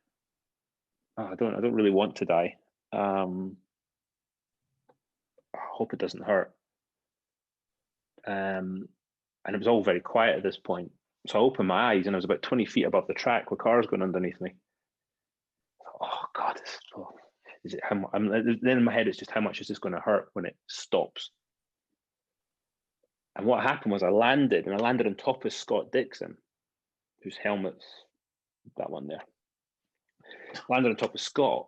Oh, I don't really want to die. I hope it doesn't hurt. And it was all very quiet at this point. So I opened my eyes, and I was about 20 feet above the track with cars going underneath me. Oh God, is it how? Then in my head, it's just, how much is this going to hurt when it stops? And what happened was I landed on top of Scott Dixon, whose helmet's that one there. Landed on top of Scott,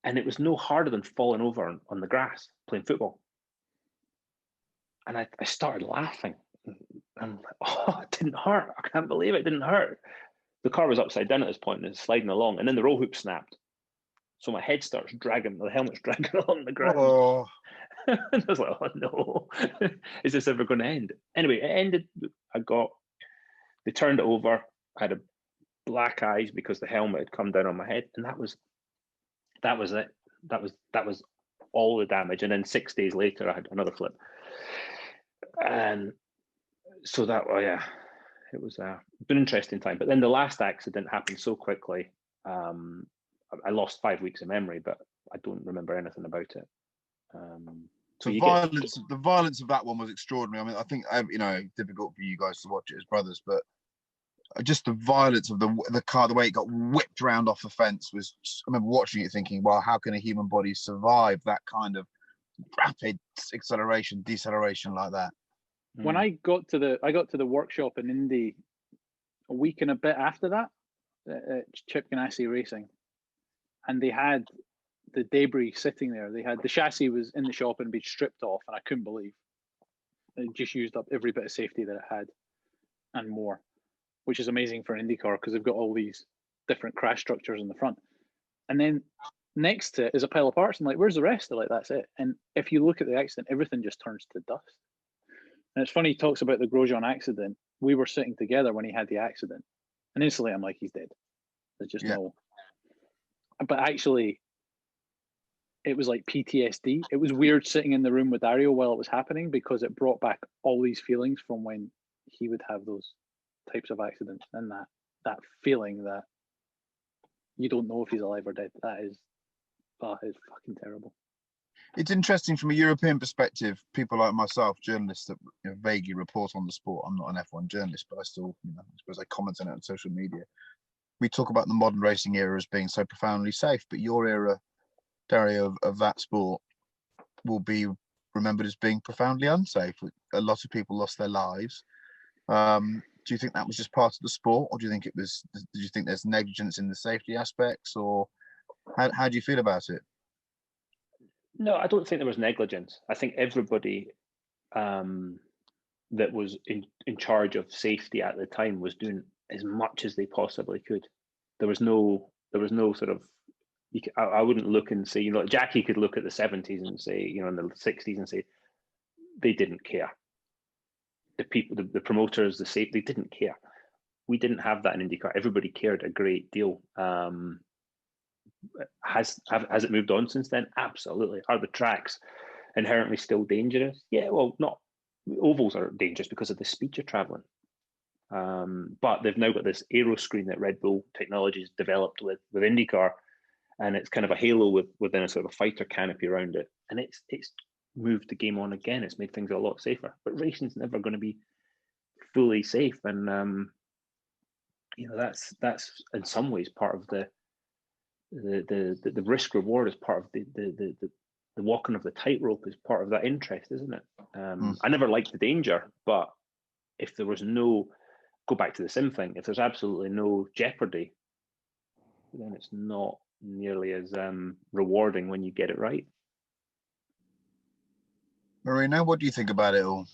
and it was no harder than falling over on the grass playing football. And I started laughing. I'm like, oh, it didn't hurt. I can't believe it didn't hurt. The car was upside down at this point and it's sliding along, and then the roll hoop snapped. So my head starts dragging, the helmet's dragging along the ground. Oh. And I was like, oh no, is this ever going to end? Anyway, it ended. They turned it over. I had a black eyes because the helmet had come down on my head, and that was it. That was all the damage. And then 6 days later, I had another flip, and so that, oh yeah, it was an interesting time. But then the last accident happened so quickly. I lost 5 weeks of memory, but I don't remember anything about it. So the violence of that one was extraordinary. I mean, I think, you know, difficult for you guys to watch it as brothers, but just the violence of the car, the way it got whipped round off the fence was just, I remember watching it thinking, well, how can a human body survive that kind of rapid acceleration, deceleration like that? When I got to the workshop in Indy a week and a bit after that, Chip Ganassi Racing, and they had the debris sitting there. They had the chassis was in the shop and been stripped off, and I couldn't believe it just used up every bit of safety that it had and more, which is amazing for an IndyCar because they've got all these different crash structures in the front. And then next to it is a pile of parts. I'm like, where's the rest? They're like, that's it. And if you look at the accident, everything just turns to dust. And it's funny, he talks about the Grosjean accident. We were sitting together when he had the accident, and instantly I'm like, he's dead. There's just no. But actually, it was like PTSD. It was weird sitting in the room with Dario while it was happening because it brought back all these feelings from when he would have those types of accidents, and that feeling that you don't know if he's alive or dead. That is fucking terrible. It's interesting from a European perspective. People like myself, journalists that, you know, vaguely report on the sport. I'm not an F1 journalist, but I still, you know, I suppose I comment on it on social media. We talk about the modern racing era as being so profoundly safe, but your era, Dario, of that sport will be remembered as being profoundly unsafe. A lot of people lost their lives. Do you think that was just part of the sport, or do you think it was? Did you think there's negligence in the safety aspects, or how do you feel about it? No, I don't think there was negligence. I think everybody that was in charge of safety at the time was doing as much as they possibly could. There was no sort of. I wouldn't look and say, you know, Jackie could look at the 70s and say, you know, in the 60s and say they didn't care. The people, the promoters, the safety, they didn't care. We didn't have that in IndyCar. Everybody cared a great deal. Has it moved on since then? Absolutely. Are the tracks inherently still dangerous? Yeah, well, not ovals are dangerous because of the speed you're traveling. But they've now got this aero screen that Red Bull Technologies developed with IndyCar, and it's kind of a halo within a sort of a fighter canopy around it, and it's moved the game on again. It's made things a lot safer. But racing's never going to be fully safe, and you know, that's in some ways part of the risk reward is part of the walking of the tightrope is part of that interest, isn't it? I never liked the danger, but if there was no, go back to the sim thing, if there's absolutely no jeopardy, then it's not nearly as rewarding when you get it right. Marino, what do you think about it all?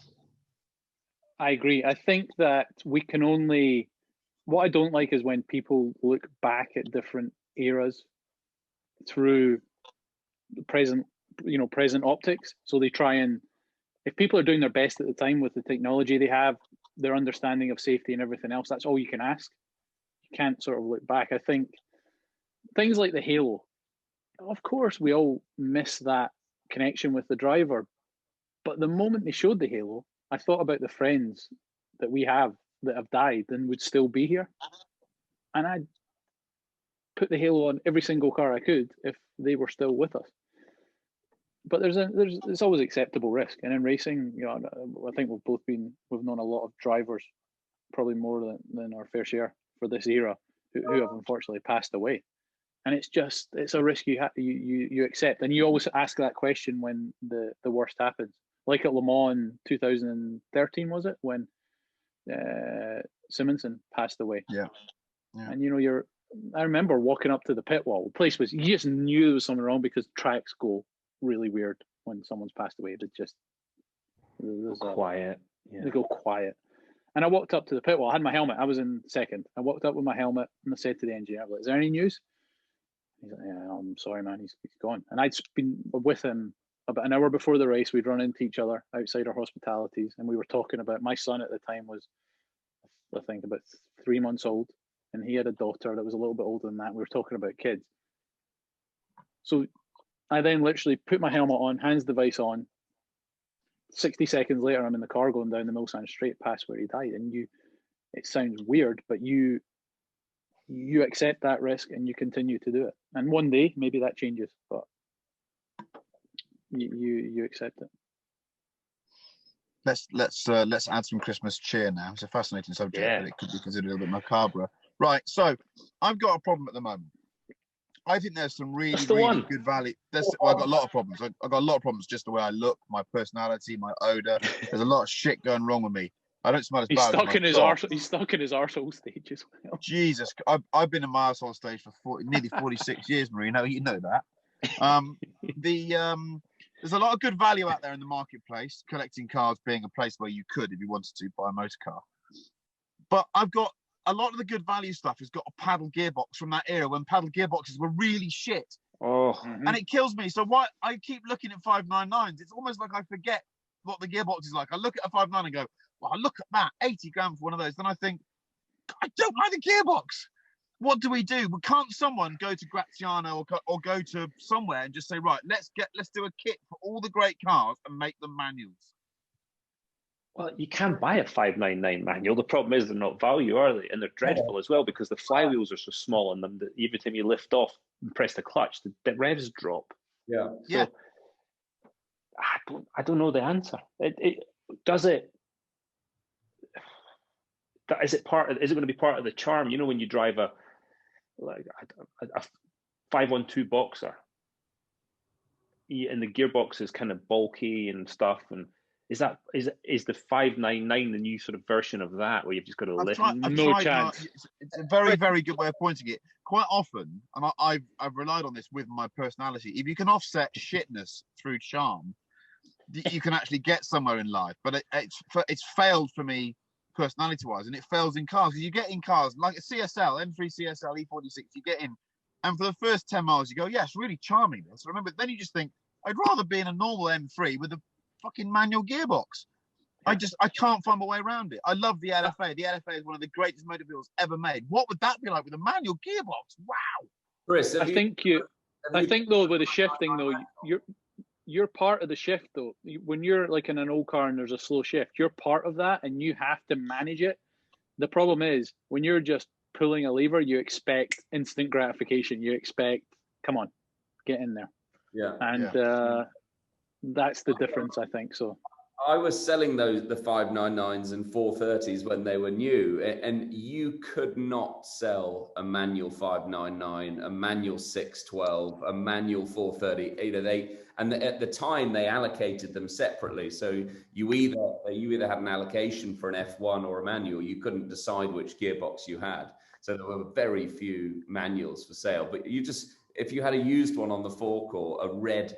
I agree. I think that we can only, what I don't like is when people look back at different eras through the present optics. So they try and, if people are doing their best at the time with the technology they have, their understanding of safety and everything else, that's all you can ask. You can't sort of look back. I think things like the halo, of course, we all miss that connection with the driver. But the moment they showed the halo, I thought about the friends that we have that have died and would still be here. And I'd put the halo on every single car I could if they were still with us. But there's always acceptable risk. And in racing, you know, I think we've known a lot of drivers, probably more than our fair share for this era, who have unfortunately passed away. And it's a risk you accept. And you always ask that question when the worst happens. Like at Le Mans in 2013, was it, when Simonson passed away? Yeah. And you know, I remember walking up to the pit wall. The place was, you just knew there was something wrong because tracks go really weird when someone's passed away. There's quiet. They go quiet. And I walked up to the pit wall. I had my helmet. I was in second. I walked up with my helmet and I said to the engineer, "Is there any news?" He's like, "Yeah, I'm sorry, man. He's gone." And I'd been with him about an hour before the race. We'd run into each other outside our hospitalities, and we were talking about, my son at the time was, I think, about 3 months old. and he had a daughter that was a little bit older than that. We were talking about kids. So I then literally put my helmet on, hands device on. 60 seconds later, I'm in the car going down the Millsand straight past where he died. And it sounds weird, but you accept that risk and you continue to do it. And one day, maybe that changes, but you accept it. Let's add some Christmas cheer now. It's a fascinating subject, but it could be considered a little bit macabre. Right, so I've got a problem at the moment. I think there's some really good value. I've got a lot of problems. I've got a lot of problems just the way I look, my personality, my odor. There's a lot of shit going wrong with me. I don't smell as bad. He's stuck in his arsehole stage as well. Jesus, I've been in my arsehole stage for nearly 46 years, Marino. You know that. There's a lot of good value out there in the marketplace. Collecting cars being a place where you could, if you wanted to, buy a motor car. But I've got a lot of the good value stuff has got a paddle gearbox from that era when paddle gearboxes were really shit. And it kills me. So why I keep looking at 599s? It's almost like I forget what the gearbox is like. I look at a 599 and go, well, look at that, 80 grand for one of those. Then I think, I don't like the gearbox. What do we do? Well, can't someone go to Graziano or go to somewhere and just say, right, let's do a kit for all the great cars and make them manuals? Well, you can buy a 599 manual. The problem is they're not value, are they? And they're dreadful as well because the flywheels are so small on them that every time you lift off and press the clutch, the revs drop. So, I don't know the answer. Is it going to be part of the charm? You know, when you drive a 512 Boxer, and the gearbox is kind of bulky and stuff, and is the 599 the new sort of version of that where you've just got to lift? No chance. It's a very, very good way of pointing it. Quite often, and I've relied on this with my personality. If you can offset shitness through charm, you can actually get somewhere in life. But it's failed for me personality-wise, and it fails in cars. You get in cars like a CSL, M3 CSL, E46, you get in, and for the first 10 miles, you go, yeah, it's really charming this. Remember, then you just think, I'd rather be in a normal M3 with a fucking manual gearbox. I can't find my way around it. I love the LFA. The LFA is one of the greatest motor vehicles ever made. What would that be like with a manual gearbox? Wow. Chris, I think though with the shifting though, you're part of the shift though. When you're like in an old car and there's a slow shift, you're part of that and you have to manage it. The problem is when you're just pulling a lever, you expect instant gratification. You expect, come on, get in there. Yeah. And that's the difference, I think. So I was selling the 599s and 430s when they were new, and you could not sell a manual 599, a manual 612, a manual 430. At the time they allocated them separately. So you either had an allocation for an F1 or a manual. You couldn't decide which gearbox you had. So there were very few manuals for sale. But if you had a used one on the forecourt, a red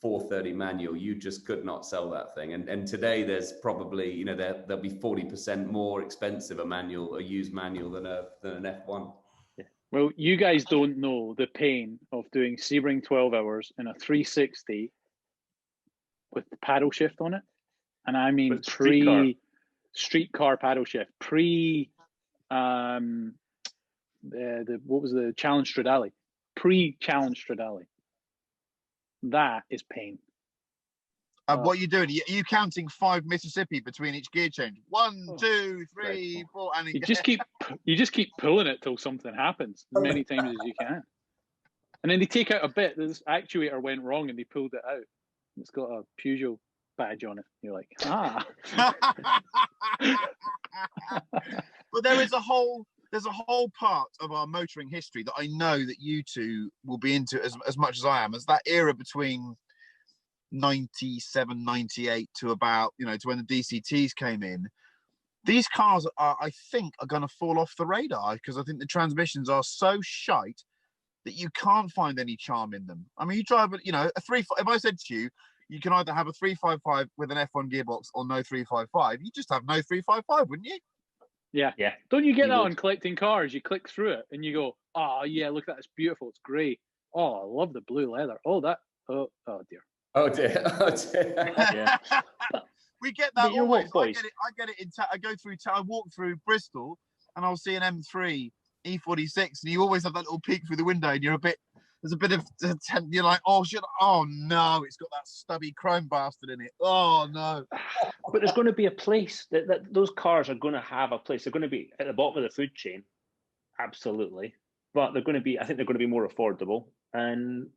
430 manual, you just could not sell that thing. And today there's probably, there'll be 40% more expensive a used manual than an F1. Yeah. Well, you guys don't know the pain of doing Sebring 12 hours in a 360 with the paddle shift on it. And I mean streetcar paddle shift, what was the Challenge Stradale? Pre-Challenge Stradale. That is pain. What are you doing? Are you counting 5 Mississippi between each gear change? 1, 2, 3, 4, and you just keep pulling it till something happens as many times as you can. And then they take out a bit. This actuator went wrong and they pulled it out. It's got a Peugeot badge on it. You're like, But there's a whole part of our motoring history that I know that you two will be into as much as I am, as that era between 97, 98 to about, to when the DCTs came in. These cars I think are going to fall off the radar because I think the transmissions are so shite that you can't find any charm in them. I mean, you drive a 3. If I said to you, you can either have a 355 with an F1 gearbox or no 355, you just have no 355, wouldn't you? Yeah. Don't you get that on collecting cars? You click through it and you go, oh yeah, look at that, it's beautiful, it's grey. Oh, I love the blue leather. Oh dear. Oh dear. Yeah. We get that always. I get it. I go through. I walk through Bristol, and I'll see an M3 E46, and you always have that little peek through the window, and there's a bit of, you're like, oh shit, oh no, it's got that stubby chrome bastard in it. Oh no. But there's going to be a place that those cars are going to have a place. They're going to be at the bottom of the food chain, absolutely. But they're going to be, I think they're going to be more affordable, and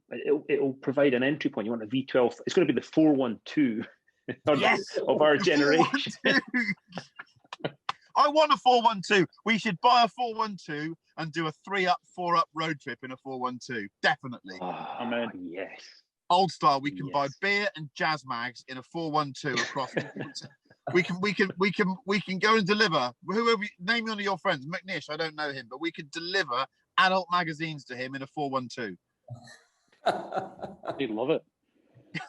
it'll provide an entry point. You want a V12? It's going to be the 412 of our generation. I want a 412. We should buy a 412 and do a 3-up, 4-up road trip in a 412. Definitely. Oh, yes. Old style. We can buy beer and jazz mags in a 412 across. we can go and deliver. Whoever, name one of your friends. McNish, I don't know him, but we could deliver adult magazines to him in a 412. He'd love it.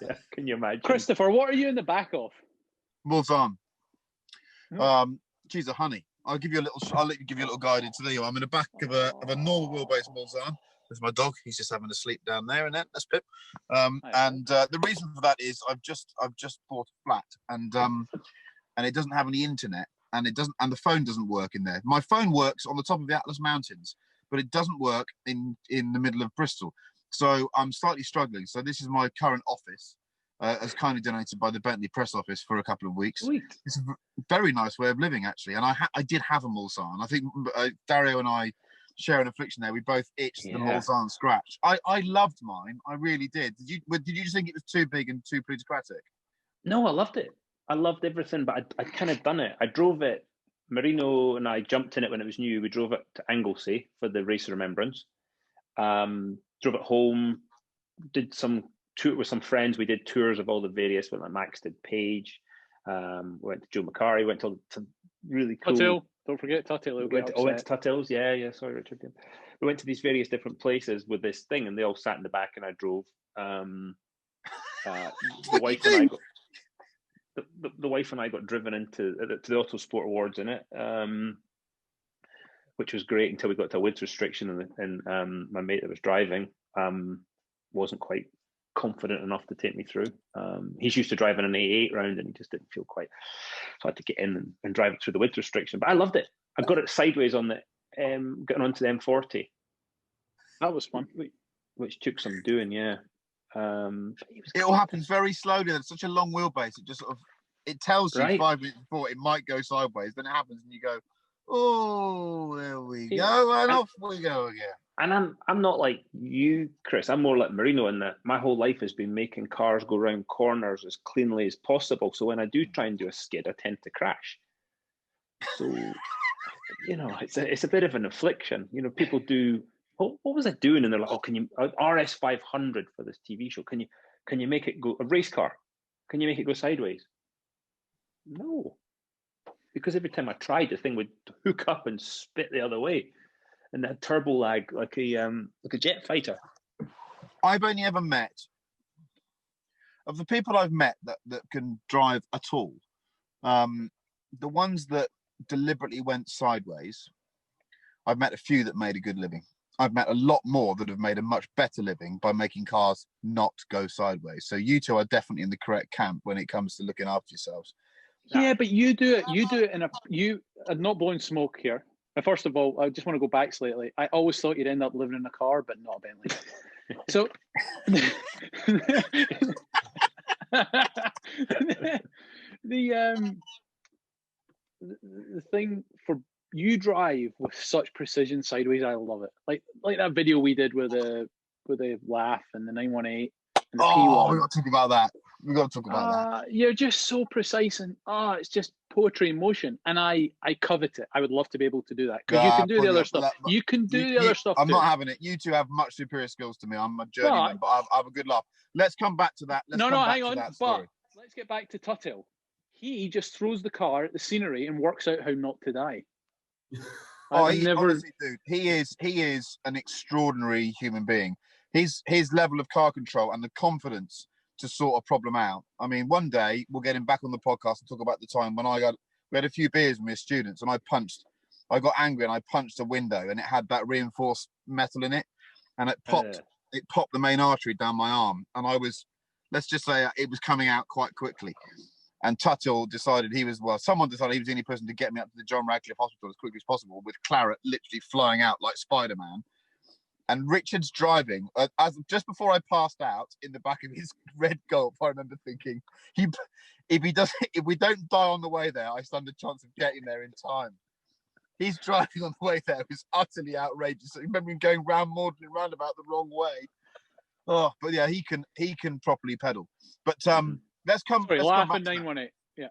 Yeah, can you imagine? Christopher, what are you in the back of? Mulsanne. Geez, a honey. I'll let you give you a little guide into there. I'm in the back of a normal wheelbase Mulsanne. There's my dog. He's just having a sleep down there, and that's Pip. And the reason for that is I've just bought a flat, and it doesn't have any internet, and the phone doesn't work in there. My phone works on the top of the Atlas Mountains, but it doesn't work in the middle of Bristol. So I'm slightly struggling. So this is my current office, as kindly donated by the Bentley press office for a couple of weeks. Sweet. It's a very nice way of living, actually. And I did have a Mulsanne. I think Dario and I share an affliction there. We both itched the Mulsanne scratch. I loved mine. I really did. Did you just think it was too big and too plutocratic? No, I loved it. I loved everything, but I kind of done it. I drove it. Marino and I jumped in it when it was new. We drove it to Anglesey for the Race of Remembrance. Drove it home. Did some tour with some friends. We did tours of all the various. Went like Max did Page. Went to Joe McCarry. Went to some really cool. Tuthill. Don't forget Tuthill. Went to Tuthill's. Yeah. Sorry, Richard. We went to these various different places with this thing, and they all sat in the back, and I drove. The wife and I got. The wife and I got driven to the Autosport Awards in it, which was great until we got to a width restriction, and my mate that was driving wasn't quite confident enough to take me through. He's used to driving an A8 round, and he just didn't feel quite. So I had to get in and drive it through the width restriction. But I loved it. I got it sideways on the getting onto the M40. That was fun. Which took some doing, yeah. It all happens very slowly. It's such a long wheelbase. It just sort of tells you 5 minutes before it might go sideways. Then it happens, and you go, "Oh, there we go," and off we go again. And I'm not like you, Chris. I'm more like Marino in that my whole life has been making cars go around corners as cleanly as possible. So when I do try and do a skid, I tend to crash. So it's a bit of an affliction. People do. What was I doing? And they're like, "Oh, can you RS 500 for this TV show? Can you make it go a race car? Can you make it go sideways?" No, because every time I tried, the thing would hook up and spit the other way, and that turbo lag like a jet fighter. I've only ever met of the people I've met that can drive at all. The ones that deliberately went sideways, I've met a few that made a good living. I've met a lot more that have made a much better living by making cars not go sideways. So you two are definitely in the correct camp when it comes to looking after yourselves. Yeah, but you do it you are not blowing smoke here. First of all, I just want to go back slightly. I always thought you'd end up living in a car, but not a Bentley. So the thing for you drive with such precision sideways, I love it. Like that video we did with the laugh and the 918 and the P1. We got to talk about that. We got to talk about that. You're just so precise, and it's just poetry in motion. And I covet it. I would love to be able to do that because you can do the other stuff. You can do the other stuff. I'm not having it. You two have much superior skills to me. I'm a journeyman, but I have a good laugh. Let's come back to that. Hang on. But let's get back to Tuthill. He just throws the car at the scenery and works out how not to die. Honestly, dude, he is an extraordinary human being. His level of car control and the confidence to sort a problem out. I mean, one day we'll get him back on the podcast and talk about the time when we had a few beers with my students and I got angry and I punched a window and it had that reinforced metal in it and it popped the main artery down my arm and let's just say it was coming out quite quickly. And Tuttle decided someone decided he was the only person to get me up to the John Radcliffe Hospital as quickly as possible, with Claret literally flying out like Spider-Man. And Richard's driving. Just before I passed out in the back of his red Golf, I remember thinking, if we don't die on the way there, I stand a chance of getting there in time. He's driving on the way there. It was utterly outrageous. I remember him going round Magdalen roundabout the wrong way. Oh, but yeah, he can properly pedal. But let's come back to 918. Yeah.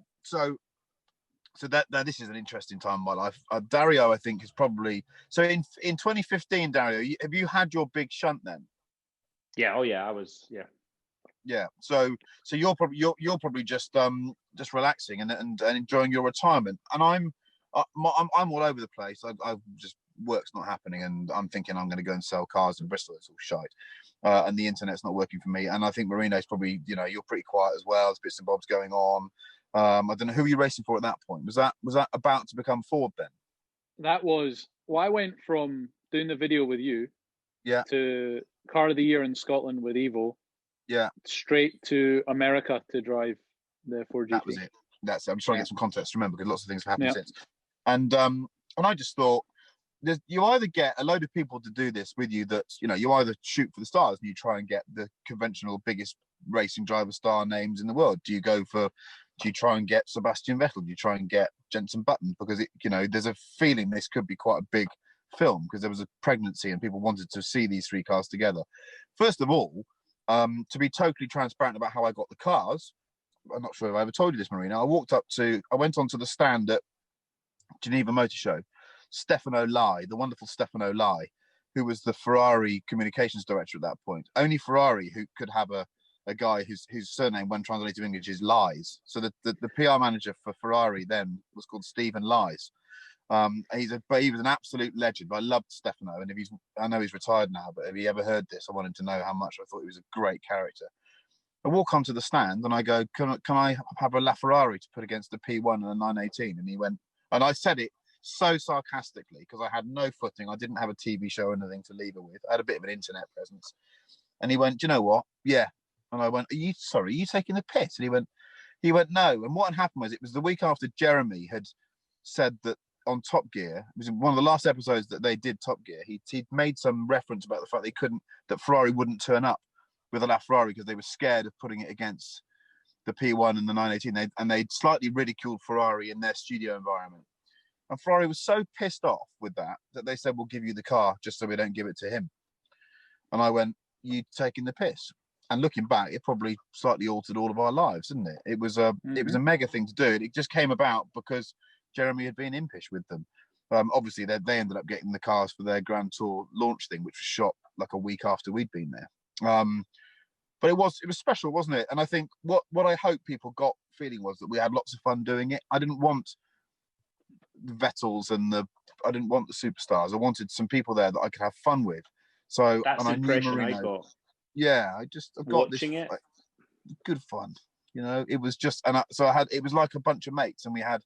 So that this is an interesting time in my life. Dario, I think, is probably in 2015. Dario, have you had your big shunt then? Yeah. Oh yeah, I was. Yeah. Yeah. So you're probably just relaxing and enjoying your retirement. And I'm all over the place. I just work's not happening, and I'm thinking I'm going to go and sell cars in Bristol. It's all shite. And the internet's not working for me. And I think Marino's probably, you're pretty quiet as well. There's bits and bobs going on. I don't know, who were you racing for at that point? Was that about to become Ford then? That was, I went from doing the video with you, to Car of the Year in Scotland with Evo, straight to America to drive the Ford GT. That was it. That's it. I'm trying to get some context to remember, because lots of things have happened since. And I just thought, you either get a load of people to do this with you that, you either shoot for the stars and you try and get the conventional biggest racing driver star names in the world. Do you try and get Sebastian Vettel? Do you try and get Jenson Button? Because there's a feeling this could be quite a big film, because there was a pregnancy and people wanted to see these three cars together. First of all, to be totally transparent about how I got the cars, I'm not sure if I ever told you this, Marino. I went onto the stand at Geneva Motor Show. Stefano Lai, the wonderful Stefano Lai, who was the Ferrari communications director at that point. Only Ferrari who could have a guy whose surname, when translated to English, is Lies. So the PR manager for Ferrari then was called Stephen Lies. He was an absolute legend. I loved Stefano, and I know he's retired now, but if he ever heard this, I wanted to know how much I thought he was a great character. I walk onto the stand and I go, can I have a LaFerrari to put against the P1 and a 918? And he went, and I said it so sarcastically because I had no footing. I didn't have a TV show or anything to leave it with. I had a bit of an internet presence. And he went, do you know what? Yeah. And I went, are you taking the piss? And he went, no. And what had happened was, it was the week after Jeremy had said that on Top Gear, it was one of the last episodes that they did Top Gear, he'd made some reference about the fact that Ferrari wouldn't turn up with a LaFerrari because they were scared of putting it against the P1 and the 918. They'd slightly ridiculed Ferrari in their studio environment. And Ferrari was so pissed off with that they said, we'll give you the car just so we don't give it to him. And I went, you taking the piss? And looking back, it probably slightly altered all of our lives, didn't it? It was a mega thing to do. It just came about because Jeremy had been impish with them. Obviously, they ended up getting the cars for their Grand Tour launch thing, which was shot like a week after we'd been there. But it was special, wasn't it? And I think what I hope people got feeling was that we had lots of fun doing it. I didn't want the Vettels I didn't want the superstars. I wanted some people there that I could have fun with. So that's the impression I got. Yeah, I got watching this good fun. It was just, it was like a bunch of mates, and we had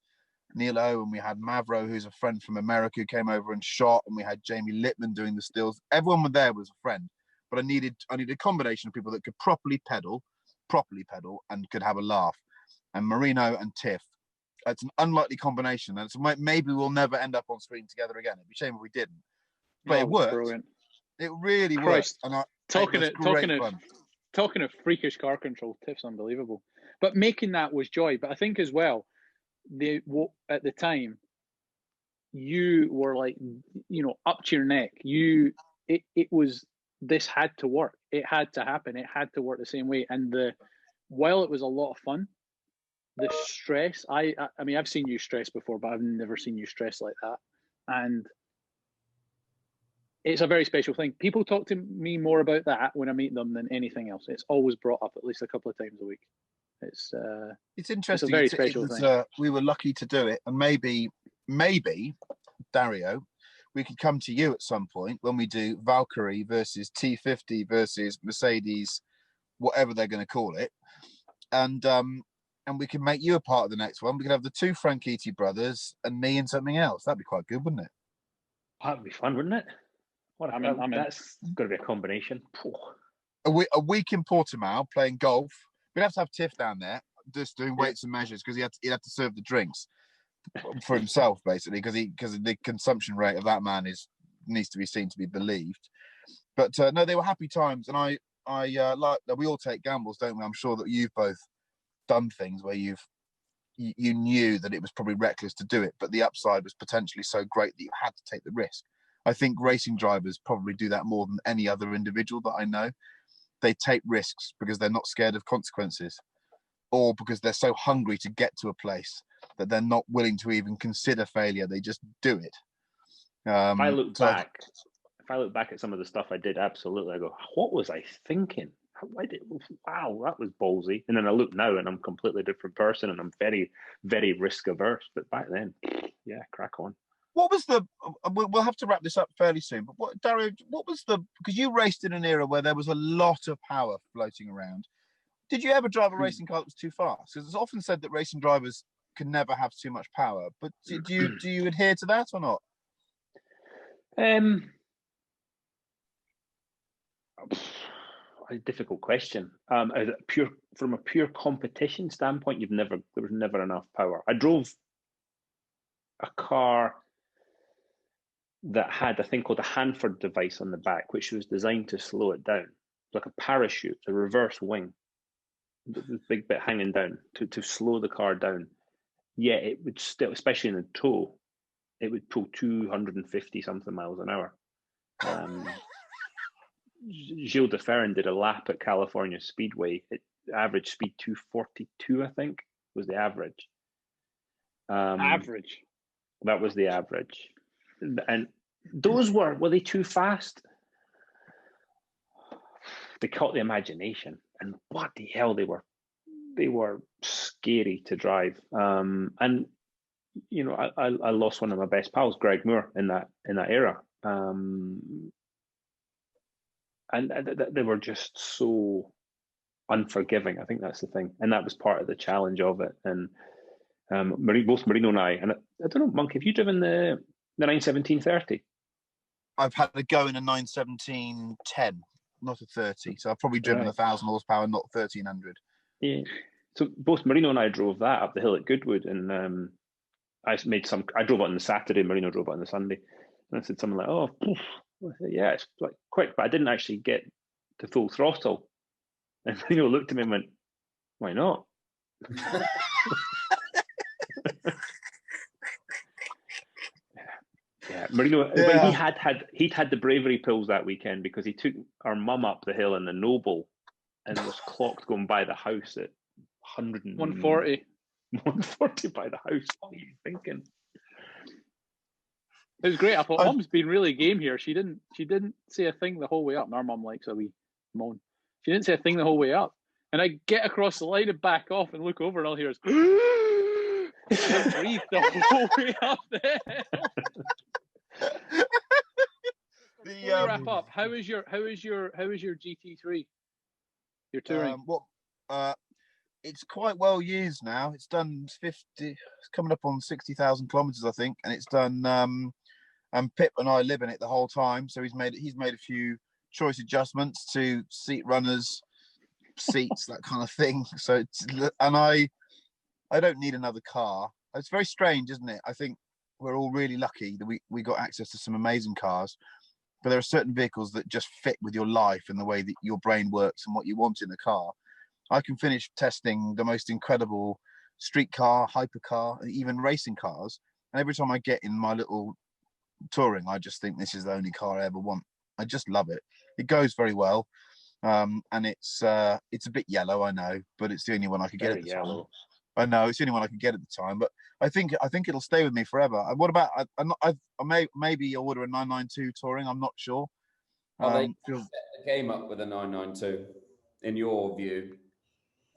Nilo and we had Mavro, who's a friend from America, who came over and shot, and we had Jamie Littman doing the stills. Everyone there was a friend, but I needed a combination of people that could properly pedal, and could have a laugh. And Marino and Tiff, it's an unlikely combination, and maybe we'll never end up on screen together again. It'd be a shame if we didn't. But it worked. Brilliant. It really worked. And talking of freakish car control, Tiff's unbelievable. But making that was joy. But I think as well, at the time, you were like, up to your neck. It was, this had to work. It had to happen. It had to work the same way. And while it was a lot of fun, the stress, I mean, I've seen you stress before, but I've never seen you stress like that. And it's a very special thing. People talk to me more about that when I meet them than anything else. It's always brought up at least a couple of times a week. It's interesting. It's a very special thing. We were lucky to do it, and maybe Dario, we could come to you at some point when we do Valkyrie versus T50 versus Mercedes, whatever they're going to call it, and we can make you a part of the next one. We could have the two Franchitti brothers and me and something else. That'd be quite good, wouldn't it? That'd be fun, wouldn't it? That's got to be a combination. A week in Portimao playing golf. We'd have to have Tiff down there. just doing weights and measures because he'd have to serve the drinks for himself, basically, because the consumption rate of that man needs to be seen to be believed. But no, they were happy times, and I like that. We all take gambles, don't we? I'm sure that you've both done things where you knew that it was probably reckless to do it, but the upside was potentially so great that you had to take the risk. I think racing drivers probably do that more than any other individual that I know. They take risks because they're not scared of consequences, or because they're so hungry to get to a place that they're not willing to even consider failure. They just do it. If I look back at some of the stuff I did, absolutely, I go, what was I thinking? Wow, that was ballsy. And then I look now and I'm a completely different person, and I'm very, very risk averse. But back then, yeah, crack on. What was we'll have to wrap this up fairly soon, but Dario, because you raced in an era where there was a lot of power floating around. Did you ever drive a racing car that was too fast? Because it's often said that racing drivers can never have too much power, but do you adhere to that or not? A difficult question. From a pure competition standpoint, there was never enough power. I drove a car that had a thing called a Hanford device on the back, which was designed to slow it down, like a parachute, a reverse wing, the big bit hanging down to slow the car down. Yeah, it would still, especially in the tow, it would pull 250 something miles an hour. Gilles de Ferran did a lap at California Speedway. Average speed 242, I think, was the average. Average. That was the average. And those were they too fast? They caught the imagination, and what the hell, they were scary to drive. And you know, I lost one of my best pals, Greg Moore, in that era. And they were just so unforgiving. I think that's the thing, and that was part of the challenge of it. And both Marino and I don't know, Monk, have you driven the 917-30? I've had a go in a 917-10, not a 30. So I've probably driven 1,000 horsepower, not 1,300. Yeah. So both Marino and I drove that up the hill at Goodwood, and I drove it on the Saturday. Marino drove it on the Sunday, and I said something like, "Oh, poof." I said, yeah, it's like quick, but I didn't actually get to full throttle. And Marino looked at me and went, "Why not?" Yeah, Marino. Yeah. But he'd had the bravery pills that weekend, because he took our mum up the hill in the Noble and was clocked going by the house at 140. 140 by the house. What are you thinking? It was great. I thought Mum's been really game here. She didn't say a thing the whole way up. And our mum likes a wee moan. She didn't say a thing the whole way up. And I get across the line and back off and look over, and all I hear is I breathe the whole way up there. Wrap up. How is your GT3? Your touring? It's quite well used now. It's done 50. It's coming up on 60,000 kilometers, I think, and it's done. And Pip and I live in it the whole time, so he's made a few choice adjustments to seat runners, seats, that kind of thing. So I don't need another car. It's very strange, isn't it? I think we're all really lucky that we got access to some amazing cars, but there are certain vehicles that just fit with your life and the way that your brain works and what you want in a car. I can finish testing the most incredible street car, hypercar, and even racing cars, and every time I get in my little touring, I just think this is the only car I ever want. I just love it. It goes very well, and it's a bit yellow, I know, but it's the only one I could get at the time. I know it's the only one I could get at the time, but I think it'll stay with me forever. What about I maybe order a 992 touring? I'm not sure. Are they set the game up with a 992 in your view?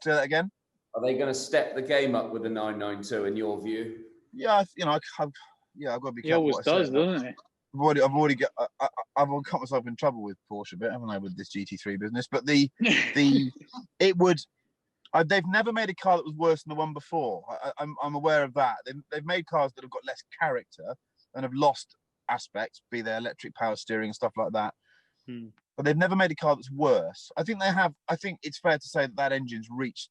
Say that again. Are they going to step the game up with a 992 in your view? Yeah, I've got to be careful. He always does, doesn't he? I've got myself in trouble with Porsche a bit, haven't I, with this GT3 business? But they've never made a car that was worse than the one before. I'm aware of that. They've made cars that have got less character and have lost aspects, be they electric power steering and stuff like that. But they've never made a car that's worse. I think they have. I think it's fair to say that engine's reached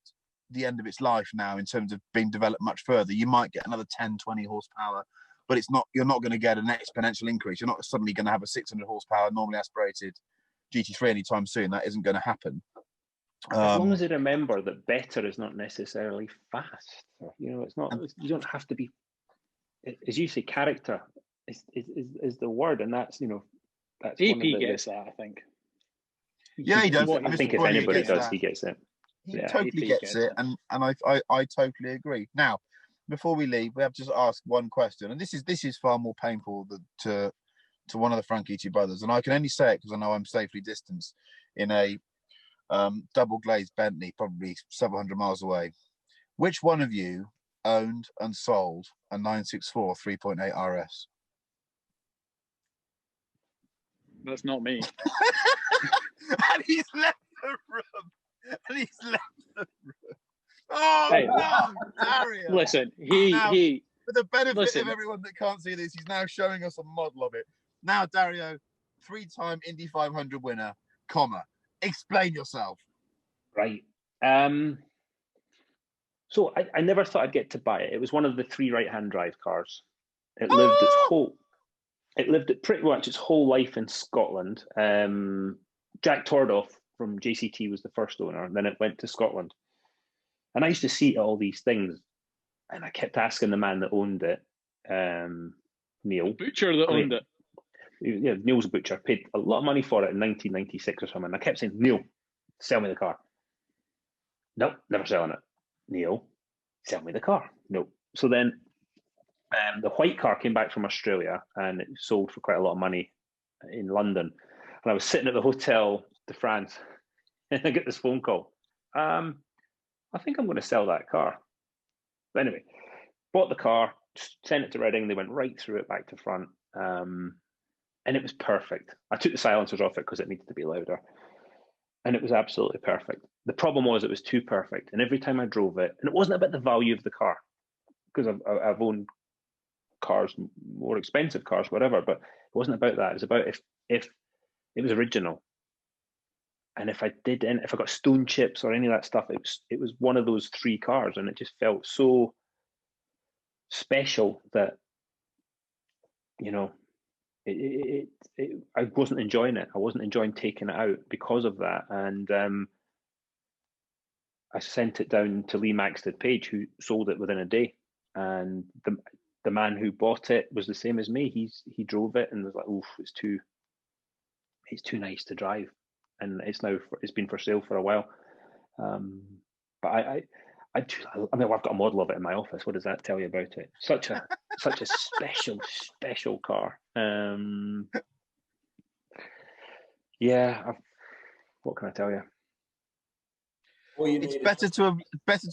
the end of its life now in terms of being developed much further. You might get another 10, 20 horsepower, but you're not going to get an exponential increase. You're not suddenly going to have a 600 horsepower normally aspirated GT3 anytime soon. That isn't going to happen. As long as you remember that better is not necessarily fast. You know, it's not. You don't have to be. As you say, character is the word, and that's, you know, that's AP gets that, I think. Yeah, he does. I think if anybody does, he gets it. He totally gets it, and I totally agree. Now, before we leave, we have to just ask one question, and this is far more painful to one of the Franchitti brothers, and I can only say it because I know I'm safely distanced in a double glazed Bentley, probably several hundred miles away. Which one of you owned and sold a 964 3.8 RS? That's not me. And he's left the room. Oh, hey, no, Dario. Listen, he for the benefit of everyone that can't see this, he's now showing us a model of it. Now, Dario, 3-time Indy 500 winner, explain yourself. Right. So I never thought I'd get to buy it. It was one of the 3 right-hand drive cars. It lived pretty much its whole life in Scotland. Jack Tordoff from JCT was the first owner, and then it went to Scotland. And I used to see all these things, and I kept asking the man that owned it, Neil. Butcher that owned it. Yeah, Neil's butcher, paid a lot of money for it in 1996 or something. And I kept saying, Neil, sell me the car. Nope, never selling it. Neil, sell me the car. Nope. So then the white car came back from Australia, and it sold for quite a lot of money in London. And I was sitting at the Hotel de France, and I get this phone call. I think I'm going to sell that car. But anyway, bought the car, sent it to Reading. They went right through it back to front. And it was perfect. I took the silencers off it because it needed to be louder. And it was absolutely perfect. The problem was it was too perfect. And every time I drove it, and it wasn't about the value of the car, because I've owned cars, more expensive cars, whatever, but it wasn't about that. It was about if it was original. And if I got stone chips or any of that stuff, it was one of those 3 cars, and it just felt so special that, you know, I wasn't enjoying it. I wasn't enjoying taking it out because of that. And I sent it down to Lee Maxted Page, who sold it within a day. And the man who bought it was the same as me. He drove it and was like, "Oof, it's too nice to drive." And it's been for sale for a while. But I've got a model of it in my office. What does that tell you about it? Such a special car. What can I tell you? It's better to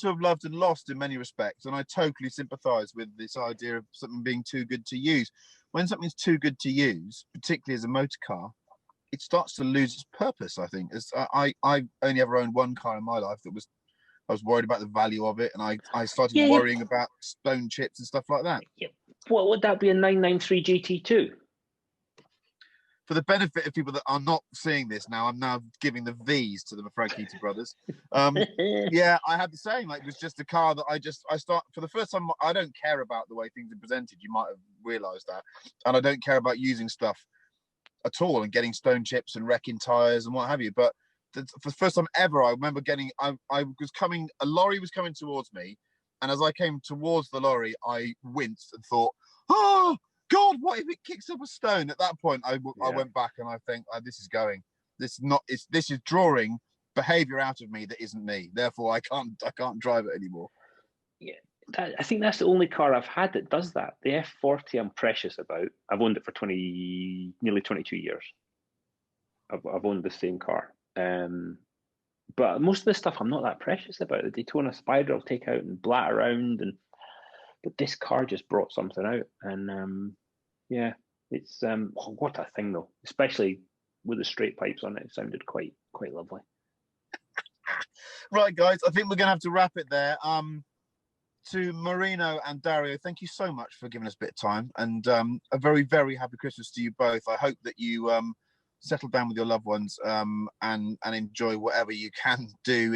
have loved and lost in many respects, and I totally sympathise with this idea of something being too good to use. When something's too good to use, particularly as a motor car, it starts to lose its purpose. I think I only ever owned one car in my life that I was worried about the value of it, and I started worrying about stone chips and stuff like that. Yeah. What would that be, a 993 GT2? For the benefit of people that are not seeing this now, I'm now giving the V's to the Franchitti brothers. Yeah, I had the same. Like, it was just a car that I start for the first time. I don't care about the way things are presented. You might have realised that, and I don't care about using stuff at all and getting stone chips and wrecking tires and what have you. But for the first time ever, I remember a lorry was coming towards me, and as I came towards the lorry, I winced and thought, "Oh God, what if it kicks up a stone?" At that point, I went back and I think, this is going. This is drawing behaviour out of me that isn't me. Therefore, I can't drive it anymore. Yeah, I think that's the only car I've had that does that. The F40, I'm precious about. I've owned it for nearly 22 years. I've owned the same car. But most of the stuff I'm not that precious about. The Daytona Spider I'll take out and blat around, but this car just brought something out, and it's what a thing though, especially with the straight pipes on it. It sounded quite lovely. Right, guys, I think we're gonna have to wrap it there. To Marino and Dario, thank you so much for giving us a bit of time, and a very, very happy Christmas to you both. I hope that you settle down with your loved ones, and enjoy whatever you can do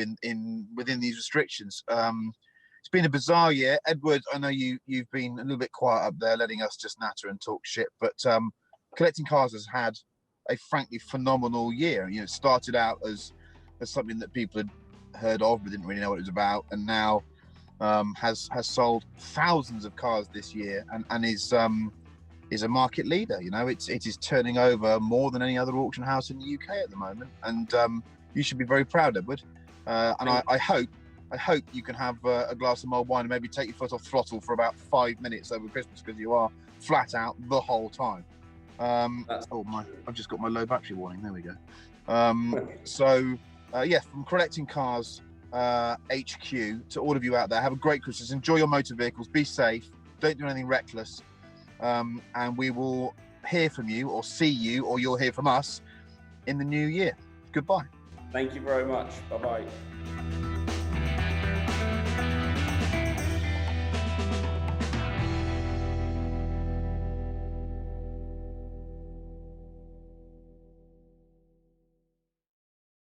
within these restrictions. It's been a bizarre year. Edward, I know you've been a little bit quiet up there, letting us just natter and talk shit, but Collecting Cars has had a frankly phenomenal year. You know, it started out as something that people had heard of but didn't really know what it was about, and now has sold thousands of cars this year, and is a market leader. You know, it is turning over more than any other auction house in the UK at the moment, and you should be very proud, Edward. And I hope you can have a glass of mulled wine and maybe take your foot off throttle for about 5 minutes over Christmas, because you are flat out the whole time. I've just got my low battery warning. There we go. From Collecting Cars HQ to all of you out there, have a great Christmas. Enjoy your motor vehicles. Be safe. Don't do anything reckless. And we will hear from you, or see you, or you'll hear from us in the new year. Goodbye. Thank you very much. Bye-bye.